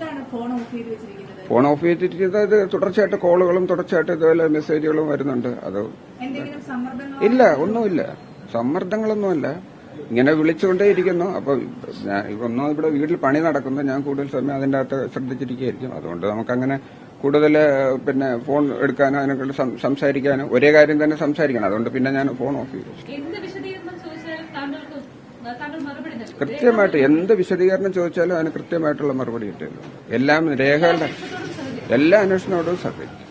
ഫോൺ ഓഫ് ചെയ്തിരിക്കുന്നത് തുടർച്ചയായിട്ട് കോളുകളും തുടർച്ചയായിട്ട് ഇതുപോലെ മെസ്സേജുകളും വരുന്നുണ്ട്. അത് ഇല്ല, ഒന്നുമില്ല, സമ്മർദ്ദങ്ങളൊന്നുമല്ല. ഇങ്ങനെ വിളിച്ചുകൊണ്ടേയിരിക്കുന്നു. അപ്പോൾ ഒന്നും ഇവിടെ വീട്ടിൽ പണി നടക്കുന്നു. ഞാൻ കൂടുതൽ സമയം അതിന്റെ അകത്ത് ശ്രദ്ധിച്ചിരിക്കുകയായിരിക്കും. അതുകൊണ്ട് നമുക്കങ്ങനെ കൂടുതൽ ഫോൺ എടുക്കാനോ അതിനെക്കൊണ്ട് സംസാരിക്കാനോ ഒരേ കാര്യം തന്നെ സംസാരിക്കണം. അതുകൊണ്ട് ഞാൻ ഫോൺ ഓഫ് ചെയ്തു. കൃത്യമായിട്ട് എന്ത് വിശദീകരണം ചോദിച്ചാലും അതിന് കൃത്യമായിട്ടുള്ള മറുപടി കിട്ടുമല്ലോ. എല്ലാം രേഖകളുടെ എല്ലാ അന്വേഷണത്തോടും സഹകരിക്കും.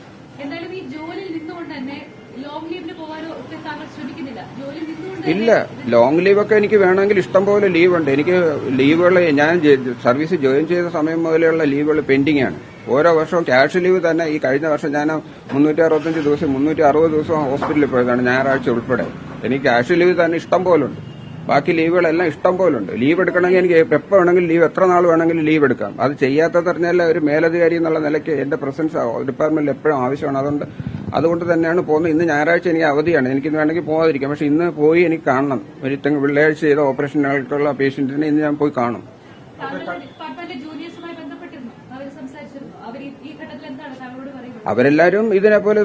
ഇല്ല, ലോങ് ലീവൊക്കെ എനിക്ക് വേണമെങ്കിൽ ഇഷ്ടംപോലെ ലീവുണ്ട്. എനിക്ക് ലീവുകൾ ഞാൻ സർവീസ് ജോയിൻ ചെയ്ത സമയം മുതലുള്ള ലീവുകൾ പെൻഡിംഗ് ആണ്. ഓരോ വർഷവും ക്യാഷ് ലീവ് തന്നെ. ഈ കഴിഞ്ഞ വർഷം ഞാൻ 365 ദിവസം 360 ദിവസം ഹോസ്പിറ്റലിൽ പോയതാണ്, ഞായറാഴ്ച ഉൾപ്പെടെ. എനിക്ക് ക്യാഷ് ലീവ് തന്നെ ഇഷ്ടം പോലുണ്ട്. ബാക്കി ലീവുകളെല്ലാം ഇഷ്ടം പോലുണ്ട്. ലീവ് എടുക്കണമെങ്കിൽ എനിക്ക് എപ്പോൾ വേണമെങ്കിലും ലീവ്, എത്ര നാൾ വേണമെങ്കിലും ലീവ് എടുക്കാം. അത് ചെയ്യാത്തതറിഞ്ഞാൽ ഒരു മേലധികാരി എന്നുള്ള നിലയ്ക്ക് എന്റെ പ്രസൻസ് ഡിപ്പാർട്ട്മെന്റിൽ എപ്പോഴും ആവശ്യമാണ്. അതുകൊണ്ട് തന്നെയാണ് പോകുന്നത്. ഇന്ന് ഞായറാഴ്ച എനിക്ക് അവധിയാണ്, എനിക്ക് വേണമെങ്കിൽ പോകാതിരിക്കാം. പക്ഷെ ഇന്ന് പോയി എനിക്ക് കാണണം. വെള്ളിയാഴ്ച ചെയ്ത ഓപ്പറേഷനുകൾക്കുള്ള പേഷ്യന്റിനെ ഇന്ന് ഞാൻ പോയി കാണും. അവരെല്ലാരും ഇതിനെപ്പോലെ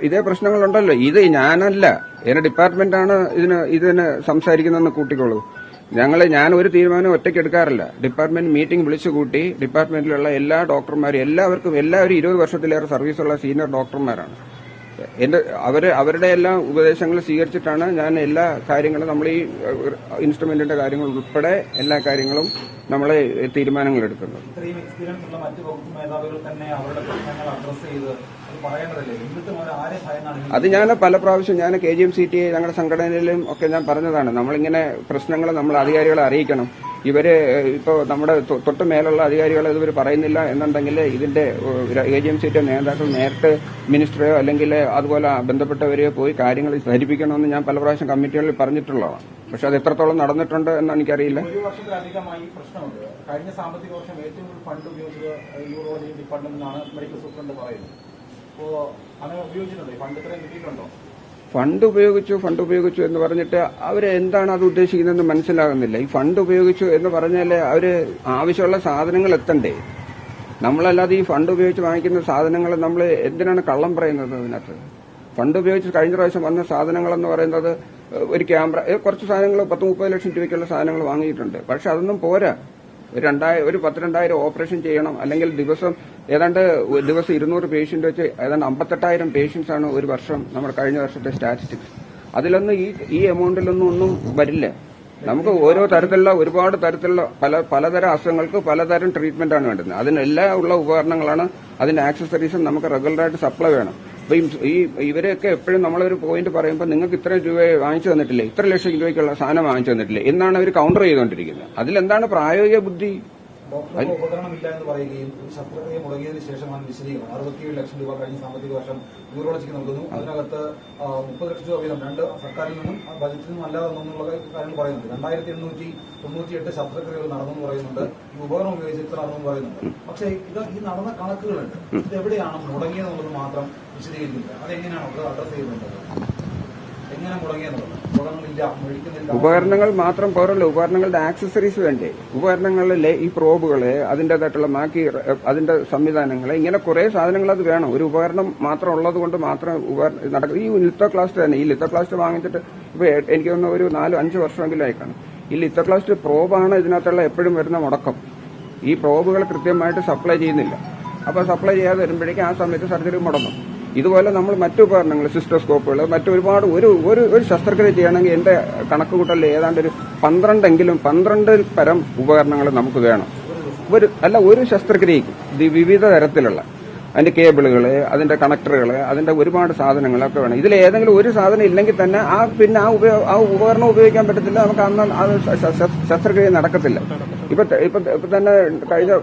ഇതേ പ്രശ്നങ്ങളുണ്ടല്ലോ. ഇത് ഞാനല്ല, എന്റെ ഡിപ്പാർട്ട്മെന്റാണ് ഇതിന് സംസാരിക്കുന്നതെന്ന് കൂട്ടിക്കോളൂ. ഞാൻ ഒരു തീരുമാനം ഒറ്റയ്ക്ക് എടുക്കാറില്ല. ഡിപ്പാർട്ട്മെന്റ് മീറ്റിംഗ് വിളിച്ചു കൂട്ടി ഡിപ്പാർട്ട്മെന്റിലുള്ള എല്ലാ ഡോക്ടർമാരും എല്ലാവരും 20 വർഷത്തിലേറെ സർവീസുള്ള സീനിയർ ഡോക്ടർമാരാണ്. അവരുടെ എല്ലാ ഉപദേശങ്ങൾ സ്വീകരിച്ചിട്ടാണ് ഞാൻ എല്ലാ കാര്യങ്ങളും നമ്മൾ ഈ ഇൻസ്ട്രുമെന്റിന്റെ കാര്യങ്ങൾ ഉൾപ്പെടെ എല്ലാ കാര്യങ്ങളും നമ്മളെ തീരുമാനങ്ങൾ എടുക്കുന്നത്. ഇത്രയും എക്സ്പീരിയൻസ് ഉള്ള മറ്റ് വകുപ്പ് മേധാവികൾ തന്നെ അവരുടെ പ്രശ്നങ്ങൾ അഡ്രസ് ചെയ്ത് പറയേണ്ടതല്ലേ? എന്നിട്ടും അവർ ആരെ ഭയന്നാണ്? അത് ഞാൻ പല പ്രാവശ്യം ഞാൻ KGM-CTA ഞങ്ങളുടെ സംഘടനയിലും ഒക്കെ ഞാൻ പറഞ്ഞതാണ്. നമ്മളിങ്ങനെ പ്രശ്നങ്ങൾ നമ്മൾ അധികാരികളെ അറിയിക്കണം. ഇവര് ഇപ്പോ നമ്മുടെ തൊട്ട് മേലുള്ള അധികാരികൾ ഇവർ പറയുന്നില്ല എന്നുണ്ടെങ്കിൽ ഇതിന്റെ KGM-CTA നേതാക്കൾ നേരിട്ട് മിനിസ്റ്ററെയോ അല്ലെങ്കിൽ അതുപോലെ ബന്ധപ്പെട്ടവരെയോ പോയി കാര്യങ്ങൾ ധരിപ്പിക്കണമെന്ന് ഞാൻ പല പ്രാവശ്യം കമ്മിറ്റികളിൽ പറഞ്ഞിട്ടുള്ളതാണ്. പക്ഷെ അത് എത്രത്തോളം നടന്നിട്ടുണ്ട് എന്ന് എനിക്കറിയില്ല. ഒരു വർഷത്തിലധികമായി പ്രശ്നമുണ്ട്. കഴിഞ്ഞ സാമ്പത്തിക വർഷം ഏറ്റവും കൂടുതൽ ഫണ്ട് ഉപയോഗിച്ചത് യൂറോളജി ഡിപ്പാർട്ട്മെന്റിനാണ് മെഡിക്കൽ സൂപ്രണ്ട് പറയുന്നത്. അപ്പോ അങ്ങനെ ഉപയോഗിച്ചിട്ടുണ്ട്. ഫണ്ട് ഇത്രയും കിട്ടിയിട്ടുണ്ടോ? ഫണ്ട് ഉപയോഗിച്ചു എന്ന് പറഞ്ഞിട്ട് അവര് എന്താണ് അത് ഉദ്ദേശിക്കുന്നതെന്ന് മനസ്സിലാകുന്നില്ല. ഈ ഫണ്ട് ഉപയോഗിച്ചു എന്ന് പറഞ്ഞാല് അവര് ആവശ്യമുള്ള സാധനങ്ങൾ എത്തണ്ടേ? നമ്മളല്ലാതെ ഈ ഫണ്ട് ഉപയോഗിച്ച് വാങ്ങിക്കുന്ന സാധനങ്ങൾ നമ്മൾ എന്തിനാണ് കള്ളം പറയുന്നത്? അതിനകത്ത് ഫണ്ട് ഉപയോഗിച്ച് കഴിഞ്ഞ പ്രാവശ്യം വന്ന സാധനങ്ങളെന്ന് പറയുന്നത് ഒരു ക്യാമറ, കുറച്ച് സാധനങ്ങൾ 10-30 ലക്ഷം രൂപയ്ക്കുള്ള സാധനങ്ങൾ വാങ്ങിയിട്ടുണ്ട്. പക്ഷെ അതൊന്നും പോരാ. ഒരു 12,000 ഓപ്പറേഷൻ ചെയ്യണം, അല്ലെങ്കിൽ ദിവസം 200 പേഷ്യന്റ് വെച്ച് ഏതാണ്ട് 58,000 പേഷ്യൻസ് ആണ് ഒരു വർഷം നമ്മുടെ കഴിഞ്ഞ വർഷത്തെ സ്റ്റാറ്റിസ്റ്റിക്സ്. അതിലൊന്നും ഈ എമൗണ്ടിലൊന്നും ഒന്നും വരില്ല. നമുക്ക് ഓരോ തരത്തിലുള്ള ഒരുപാട് തരത്തിലുള്ള പലതരം അസുഖങ്ങൾക്ക് പലതരം ട്രീറ്റ്മെന്റ് ആണ് വേണ്ടത്. അതിനെല്ലാം ഉള്ള ഉപകരണങ്ങളാണ്, അതിന്റെ ആക്സസറീസും നമുക്ക് റെഗുലറായിട്ട് സപ്ലൈ വേണം. അപ്പൊ ഇവരെയൊക്കെ എപ്പോഴും നമ്മളൊരു പോയിന്റ് പറയുമ്പോൾ നിങ്ങൾക്ക് ഇത്ര രൂപ വാങ്ങിച്ചു തന്നിട്ടില്ലേ, ഇത്ര ലക്ഷം രൂപയ്ക്കുള്ള സാധനം വാങ്ങിച്ചു തന്നിട്ടില്ലേ എന്നാണ് അവർ കൗണ്ടർ ചെയ്തുകൊണ്ടിരിക്കുന്നത്. അതിലെന്താണ് പ്രായോഗിക ബുദ്ധി? ഡോക്ടർക്ക് ഉപകരണമില്ല എന്ന് പറയുകയും ശസ്ത്രക്രിയ മുടങ്ങിയതിനു ശേഷമാണ് വിശദീകരണം. 67 ലക്ഷം രൂപ കഴിഞ്ഞ സാമ്പത്തിക വർഷം യൂറോളജിക്ക് നൽകുന്നു. അതിനകത്ത് 30 ലക്ഷം രൂപ വീതം 2 സർക്കാരിൽ നിന്നും ബജറ്റിൽ നിന്നും അല്ലാതെ എന്നുള്ള കാര്യങ്ങൾ പറയുന്നുണ്ട്. 2898 ശസ്ത്രക്രിയകൾ നടന്നെന്ന് പറയുന്നുണ്ട്. ഈ ഉപകരണം ഉപയോഗിച്ച് ഇത്ര നടന്നെന്ന് പറയുന്നുണ്ട്. പക്ഷേ ഈ നടന്ന കണക്കുകളുണ്ട്. ഇതെവിടെയാണ് മുടങ്ങിയതെന്നുള്ളത് മാത്രം വിശദീകരിക്കുന്നില്ല. അതെങ്ങനെയാണ് അത് അഡ്രസ് ചെയ്യുന്നത്? എങ്ങനെ മുടങ്ങിയെന്നുള്ളത്? ഉപകരണങ്ങൾ മാത്രം പോരല്ലോ, ഉപകരണങ്ങളുടെ ആക്സസറീസ് വേണ്ടേ? ഉപകരണങ്ങളിലെ ഈ പ്രോബുകള്, അതിന്റേതായിട്ടുള്ള അതിന്റെ സംവിധാനങ്ങള്, ഇങ്ങനെ കുറെ സാധനങ്ങൾ അത് വേണം. ഒരു ഉപകരണം മാത്രം ഉള്ളത് കൊണ്ട് മാത്രം നടക്കും. ഈ ലിത്തോക്ലാസ്റ്റ് തന്നെ, ഈ ലിത്തോക്ലാസ്റ്റ് വാങ്ങിച്ചിട്ട് ഇപ്പൊ എനിക്ക് തോന്നുന്നു ഒരു 4-5 വർഷമെങ്കിലും ആയിക്കാണ്. ഈ ലിത്തോക്ലാസ്റ്റ് പ്രോബാണ് ഇതിനകത്തുള്ള എപ്പോഴും വരുന്ന മുടക്കം. ഈ പ്രോബുകൾ കൃത്യമായിട്ട് സപ്ലൈ ചെയ്യുന്നില്ല. അപ്പൊ സപ്ലൈ ചെയ്യാതെ വരുമ്പോഴേക്കും ആ സമയത്ത് സർജറി മുടങ്ങും. ഇതുപോലെ നമ്മൾ മറ്റു ഉപകരണങ്ങൾ, സിസ്റ്റോസ്കോപ്പുകൾ, മറ്റൊരുപാട് ഒരു ശസ്ത്രക്രിയ ചെയ്യണമെങ്കിൽ എന്റെ കണക്കുകൂട്ടലിൽ ഏതാണ്ട് ഒരു 12 പരം ഉപകരണങ്ങൾ നമുക്ക് വേണം. ഒരു ശസ്ത്രക്രിയയ്ക്ക് വിവിധ തരത്തിലുള്ള അതിന്റെ കേബിളുകള്, അതിന്റെ കണക്ടറുകള്, അതിന്റെ ഒരുപാട് സാധനങ്ങളൊക്കെ വേണം. ഇതിൽ ഏതെങ്കിലും ഒരു സാധനം ഇല്ലെങ്കിൽ തന്നെ പിന്നെ ആ ഉപകരണം ഉപയോഗിക്കാൻ പറ്റത്തില്ല. നമുക്ക് അന്ന് ശസ്ത്രക്രിയ നടക്കത്തില്ല. ഇപ്പൊ തന്നെ കഴിഞ്ഞ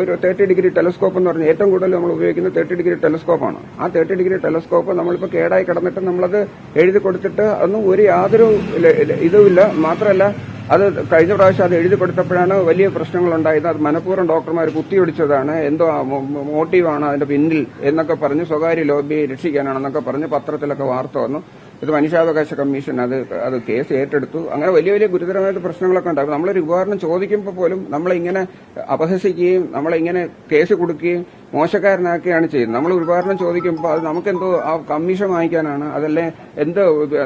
ഒരു 30 ഡിഗ്രി ടെലസ്കോപ്പ് എന്ന് പറഞ്ഞാൽ ഏറ്റവും കൂടുതൽ നമ്മൾ ഉപയോഗിക്കുന്നത് 30 ഡിഗ്രി ടെലസ്കോപ്പാണ്. ആ 30 ഡിഗ്രി ടെലസ്കോപ്പ് നമ്മളിപ്പോ കേടായി കിടന്നിട്ട് നമ്മളത് എഴുതി കൊടുത്തിട്ട് അതൊന്നും യാതൊരു ഇതുമില്ല. മാത്രമല്ല അത് കഴിഞ്ഞ പ്രാവശ്യം അത് എഴുതി കൊടുത്തപ്പോഴാണ് വലിയ പ്രശ്നങ്ങളുണ്ടായത്. അത് മനഃപൂർവ്വം ഡോക്ടർമാർ കുത്തിയൊടിച്ചതാണ്, എന്തോ മോട്ടീവാണ് അതിന്റെ പിന്നിൽ എന്നൊക്കെ പറഞ്ഞ് സ്വകാര്യ ലോബിയെ രക്ഷിക്കാനാണെന്നൊക്കെ പറഞ്ഞ് പത്രത്തിലൊക്കെ വാർത്ത വന്നു. ഇത് മനുഷ്യാവകാശ കമ്മീഷൻ അത് കേസ് ഏറ്റെടുത്തു. അങ്ങനെ വലിയ ഗുരുതരമായിട്ട് പ്രശ്നങ്ങളൊക്കെ ഉണ്ടാകും. നമ്മളൊരു ഉപകരണം ചോദിക്കുമ്പോൾ പോലും നമ്മളിങ്ങനെ അപഹസിക്കുകയും നമ്മളിങ്ങനെ കേസ് കൊടുക്കുകയും മോശക്കാരനാക്കുകയാണ് ചെയ്യുന്നത്. നമ്മൾ ഉപകരണം ചോദിക്കുമ്പോൾ അത് നമുക്കെന്തോ ആ കമ്മീഷൻ വാങ്ങിക്കാനാണ്, അതല്ലേ എന്തോ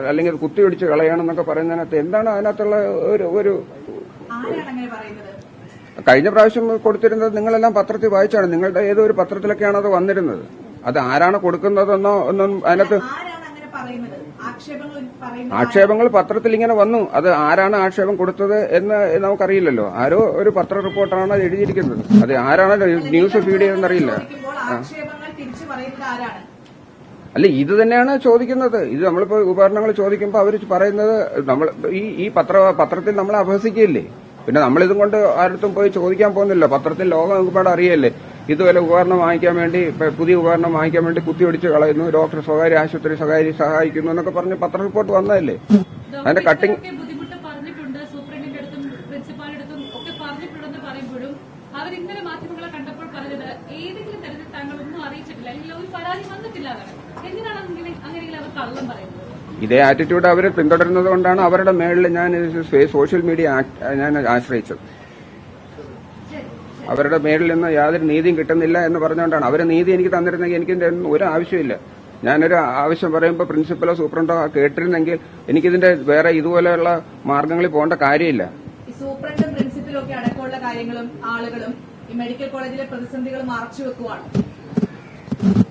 അല്ലെങ്കിൽ കുത്തിയൊടിച്ച് കളയാണെന്നൊക്കെ പറയുന്നതിനകത്ത് എന്താണ് അതിനകത്തുള്ള ഒരു കഴിഞ്ഞ പ്രാവശ്യം കൊടുത്തിരുന്നത് നിങ്ങളെല്ലാം പത്രത്തിൽ വായിച്ചാണ്. നിങ്ങളുടെ ഏതോ ഒരു പത്രത്തിലൊക്കെയാണ് അത് വന്നിരുന്നത്. അത് ആരാണ് കൊടുക്കുന്നതെന്നോ ഒന്നും അതിനകത്ത് ആക്ഷേപങ്ങൾ പത്രത്തിൽ ഇങ്ങനെ വന്നു. അത് ആരാണ് ആക്ഷേപം കൊടുത്തത് എന്ന് നമുക്കറിയില്ലല്ലോ. ആരോ ഒരു പത്ര റിപ്പോർട്ടറാണ് അത് എഴുതിയിരിക്കുന്നത്. അത് ആരാണ് ന്യൂസ് ഫീഡ് ചെയ്തെന്നറിയില്ല. അല്ല, ഇത് തന്നെയാണ് ചോദിക്കുന്നത്. ഇത് നമ്മളിപ്പോ ഉപകരണങ്ങൾ ചോദിക്കുമ്പോൾ അവർ പറയുന്നത് നമ്മൾ ഈ പത്രത്തിൽ നമ്മളെ അപഹസിക്കുകയില്ലേ. പിന്നെ നമ്മളിതും കൊണ്ട് ആരടുത്തും പോയി ചോദിക്കാൻ പോകുന്നില്ല. പത്രത്തിൽ ലോകം ഒരുപാട് അറിയല്ലേ. ഇതുപോലെ ഉപകരണം വാങ്ങിക്കാൻ വേണ്ടി, പുതിയ ഉപകരണം വാങ്ങിക്കാൻ വേണ്ടി കുത്തിയൊടിച്ച് കളയുന്നു, ഡോക്ടർ സ്വകാര്യ ആശുപത്രി സഹായിക്കുന്നു എന്നൊക്കെ പറഞ്ഞ് പത്ര റിപ്പോർട്ട് വന്നതല്ലേ. അതിന്റെ കട്ടിങ് ബുദ്ധിമുട്ട് പറഞ്ഞിട്ടുണ്ട്, സൂപ്രണ്ടിന്റെ അടുത്തും പ്രിൻസിപ്പാളിന്റെ അടുത്തും ഒക്കെ പറഞ്ഞിട്ടുണ്ടെന്ന് പറയുമ്പോഴും അവർ ഇന്നലെ മാധ്യമങ്ങളെ കണ്ടപ്പോൾ പറഞ്ഞത് ഏതെങ്കിലും തരത്തിൽ താങ്കളൊന്നും അറിയിച്ചിട്ടില്ല, അല്ലെങ്കിൽ ഒരു പരാതി വന്നിട്ടില്ല. എന്തിനാണ് അങ്ങനെയെങ്കിലും അവർ കള്ളം പറയുന്നത്? ഇതേ ആറ്റിറ്റ്യൂഡ് അവർ പിന്തുടരുന്നത് കൊണ്ടാണ് അവരുടെ മേളിൽ ഞാൻ സോഷ്യൽ മീഡിയ ഞാൻ ആശ്രയിച്ചത്. അവരുടെ മേളിൽ നിന്ന് യാതൊരു നീതിയും കിട്ടുന്നില്ല എന്ന് പറഞ്ഞുകൊണ്ടാണ്. അവർ നീതി എനിക്ക് തന്നിരുന്നെങ്കിൽ എനിക്കിതിന്റെ ഒന്നും ഒരു ആവശ്യമില്ല. ഞാനൊരു ആവശ്യം പറയുമ്പോൾ പ്രിൻസിപ്പലോ സൂപ്രണ്ടോ എനിക്കിതിന്റെ വേറെ ഇതുപോലെയുള്ള മാർഗങ്ങളിൽ പോകേണ്ട കാര്യമില്ല. സൂപ്രണ്ടും പ്രിൻസിപ്പലും ഒക്കെ അടക്കമുള്ള കാര്യങ്ങളും ആളുകളും ഈ മെഡിക്കൽ കോളേജിലെ പ്രതിസന്ധികൾ മറച്ചുവെക്കുവാണ്.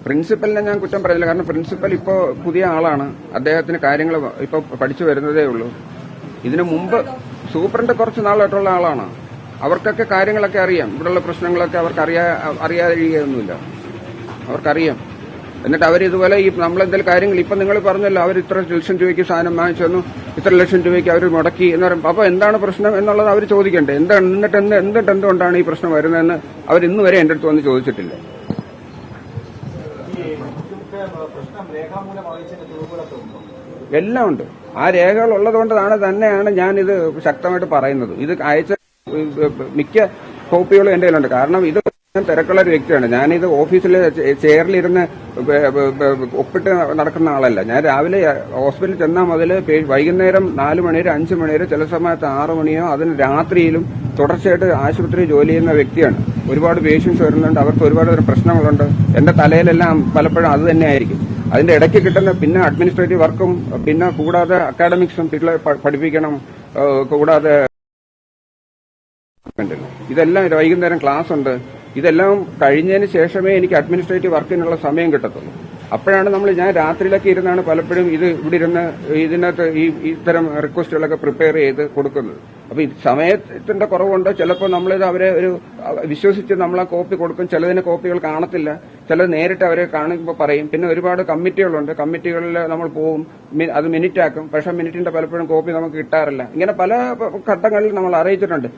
പ്രിൻസിപ്പലിനെ ഞാൻ കുറ്റം പറയില്ല. കാരണം പ്രിൻസിപ്പൽ ഇപ്പോ പുതിയ ആളാണ്. അദ്ദേഹത്തിന് കാര്യങ്ങൾ ഇപ്പൊ പഠിച്ചു വരുന്നതേ ഉള്ളൂ. ഇതിനു മുമ്പ് സൂപ്രണ്ട് കുറച്ച് നാളായിട്ടുള്ള ആളാണ്. അവർക്കൊക്കെ കാര്യങ്ങളൊക്കെ അറിയാം. ഇവിടെയുള്ള പ്രശ്നങ്ങളൊക്കെ അവർക്ക് അറിയാതിരിക്കുകയൊന്നുമില്ല. അവർക്കറിയാം. എന്നിട്ട് അവരിതുപോലെ ഈ നമ്മളെന്തെങ്കിലും കാര്യങ്ങൾ ഇപ്പൊ നിങ്ങൾ പറഞ്ഞല്ലോ, അവർ ഇത്ര ലക്ഷം രൂപയ്ക്ക് സാധനം വാങ്ങിച്ചു തന്നു, ഇത്ര ലക്ഷം രൂപയ്ക്ക് അവർ മുടക്കി എന്ന് പറയുമ്പോൾ അപ്പൊ എന്താണ് പ്രശ്നം എന്നുള്ളത് അവർ ചോദിക്കണ്ടേ? എന്നിട്ട് എന്തുകൊണ്ടാണ് ഈ പ്രശ്നം വരുന്നതെന്ന് അവർ ഇന്ന് വരെ എന്റെ അടുത്ത് വന്ന് ചോദിച്ചിട്ടില്ല. എല്ലാം ഉണ്ട്. ആ രേഖകൾ ഉള്ളതുകൊണ്ടാണ് തന്നെയാണ് ഞാനിത് ശക്തമായിട്ട് പറയുന്നത്. ഇത് അയച്ച മിക്ക കോപ്പികളും എന്റെ കയ്യിലുണ്ട്. കാരണം ഇത് ഞാൻ തിരക്കുള്ള ഒരു വ്യക്തിയാണ്. ഞാനിത് ഓഫീസിൽ ചെയറിലിരുന്ന് ഒപ്പിട്ട് നടക്കുന്ന ആളല്ല. ഞാൻ രാവിലെ ഹോസ്പിറ്റലിൽ ചെന്നാൽ മുതൽ വൈകുന്നേരം 4 മണി വരെ 5 മണി വരെ, ചില സമയത്ത് 6 മണിയോ അതിന് രാത്രിയിലും തുടർച്ചയായിട്ട് ആശുപത്രി ജോലി ചെയ്യുന്ന വ്യക്തിയാണ്. ഒരുപാട് പേഷ്യൻസ് വരുന്നുണ്ട്. അവർക്ക് ഒരുപാട് പ്രശ്നങ്ങളുണ്ട്. എന്റെ തലയിലെല്ലാം പലപ്പോഴും അത് തന്നെയായിരിക്കും. അതിന്റെ ഇടയ്ക്ക് കിട്ടുന്ന പിന്നെ അഡ്മിനിസ്ട്രേറ്റീവ് വർക്കും, പിന്നെ കൂടാതെ അക്കാഡമിക്സും പിള്ളേരെ പഠിപ്പിക്കണം, കൂടാതെ ഇതെല്ലാം വൈകുന്നേരം ക്ലാസ് ഉണ്ട്. ഇതെല്ലാം കഴിഞ്ഞതിന് ശേഷമേ എനിക്ക് അഡ്മിനിസ്ട്രേറ്റീവ് വർക്കിനുള്ള സമയം കിട്ടത്തുള്ളൂ. അപ്പോഴാണ് ഞാൻ രാത്രിയിലൊക്കെ ഇരുന്നാണ് പലപ്പോഴും ഇവിടെ ഇരുന്ന് ഇതിനകത്ത് ഇത്തരം റിക്വസ്റ്റുകളൊക്കെ പ്രിപ്പയർ ചെയ്ത് കൊടുക്കുന്നത്. അപ്പൊ ഈ സമയത്തിന്റെ കുറവുണ്ട്. ചിലപ്പോൾ നമ്മളിത് അവരെ വിശ്വസിച്ച് നമ്മളെ കോപ്പി കൊടുക്കും. ചിലതിന് കോപ്പികൾ കാണത്തില്ല. ചിലത് നേരിട്ട് അവരെ കാണുമ്പോൾ പറയും. പിന്നെ ഒരുപാട് കമ്മിറ്റികളുണ്ട്. കമ്മിറ്റികളിൽ നമ്മൾ പോവും, അത് മിനിറ്റ് ആക്കും. പക്ഷെ മിനിറ്റിന്റെ പലപ്പോഴും കോപ്പി നമുക്ക് കിട്ടാറില്ല. ഇങ്ങനെ പല ഘട്ടങ്ങളിൽ നമ്മൾ അറിയിച്ചിട്ടുണ്ട്.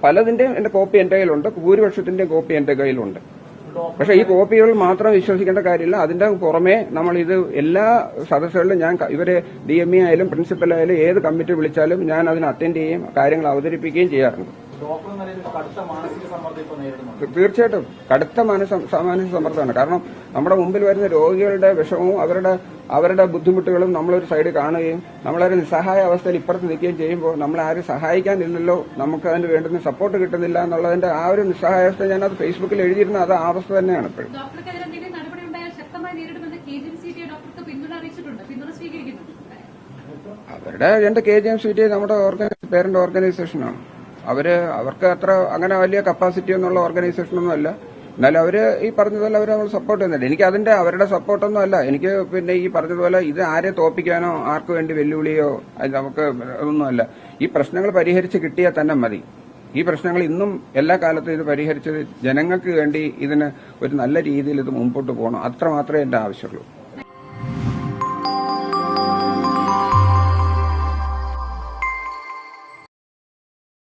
പലതിന്റെയും എന്റെ കോപ്പി എന്റെ കയ്യിലുണ്ട്. ഭൂരിപക്ഷത്തിന്റെയും കോപ്പി എന്റെ കയ്യിലുണ്ട്. പക്ഷെ ഈ കോപ്പികൾ മാത്രം വിശ്വസിക്കേണ്ട കാര്യമില്ല. അതിന്റെ പുറമെ നമ്മൾ ഇത് എല്ലാ സദസ്സുകളിലും ഞാൻ ഇവരെ DME ആയാലും പ്രിൻസിപ്പൽ ആയാലും ഏത് കമ്മിറ്റി വിളിച്ചാലും ഞാൻ അതിന് അറ്റൻഡ് ചെയ്യുകയും കാര്യങ്ങൾ അവതരിപ്പിക്കുകയും ചെയ്യാറുണ്ട്. തീർച്ചയായിട്ടും കടുത്ത മാനസിക സമ്മർദ്ദമാണ്. കാരണം നമ്മുടെ മുമ്പിൽ വരുന്ന രോഗികളുടെ വിഷമവും അവരുടെ ബുദ്ധിമുട്ടുകളും നമ്മളൊരു സൈഡ് കാണുകയും നമ്മളൊരു നിസ്സഹായ അവസ്ഥയിൽ ഇപ്പുറത്ത് നിൽക്കുകയും ചെയ്യുമ്പോൾ നമ്മളെ ആരും സഹായിക്കാനില്ലല്ലോ, നമുക്ക് അതിന് വേണ്ടുന്ന സപ്പോർട്ട് കിട്ടുന്നില്ല എന്നുള്ളതിന്റെ ആ ഒരു നിസ്സഹായാവസ്ഥ ഞാനത് ഫേസ്ബുക്കിൽ എഴുതിയിരുന്ന അത് ആ അവസ്ഥ തന്നെയാണ് ഇപ്പോഴും. എന്റെ KGM-CT നമ്മുടെ പേരന്റ് ഓർഗനൈസേഷനാണ്. അവർക്ക് അത്ര അങ്ങനെ വലിയ കപ്പാസിറ്റി ഒന്നുള്ള ഓർഗനൈസേഷനൊന്നും അല്ല. എന്നാലും അവര് ഈ പറഞ്ഞതുപോലെ അവർ നമ്മൾ സപ്പോർട്ട് ചെയ്യുന്നുണ്ട്. എനിക്ക് അവരുടെ സപ്പോർട്ടൊന്നും അല്ല. എനിക്ക് പിന്നെ ഈ പറഞ്ഞതുപോലെ ഇത് ആരെ തോപ്പിക്കാനോ ആർക്കു വേണ്ടി വെല്ലുവിളിയോ നമുക്ക് ഒന്നുമല്ല. ഈ പ്രശ്നങ്ങൾ പരിഹരിച്ച് കിട്ടിയാൽ തന്നെ മതി. ഈ പ്രശ്നങ്ങൾ ഇന്നും എല്ലാ കാലത്തും ഇത് പരിഹരിച്ച് ജനങ്ങൾക്ക് വേണ്ടി ഇതിന് ഒരു നല്ല രീതിയിൽ ഇത് മുമ്പോട്ട് പോകണം. അത്ര മാത്രമേ എന്റെ ആവശ്യമുള്ളൂ.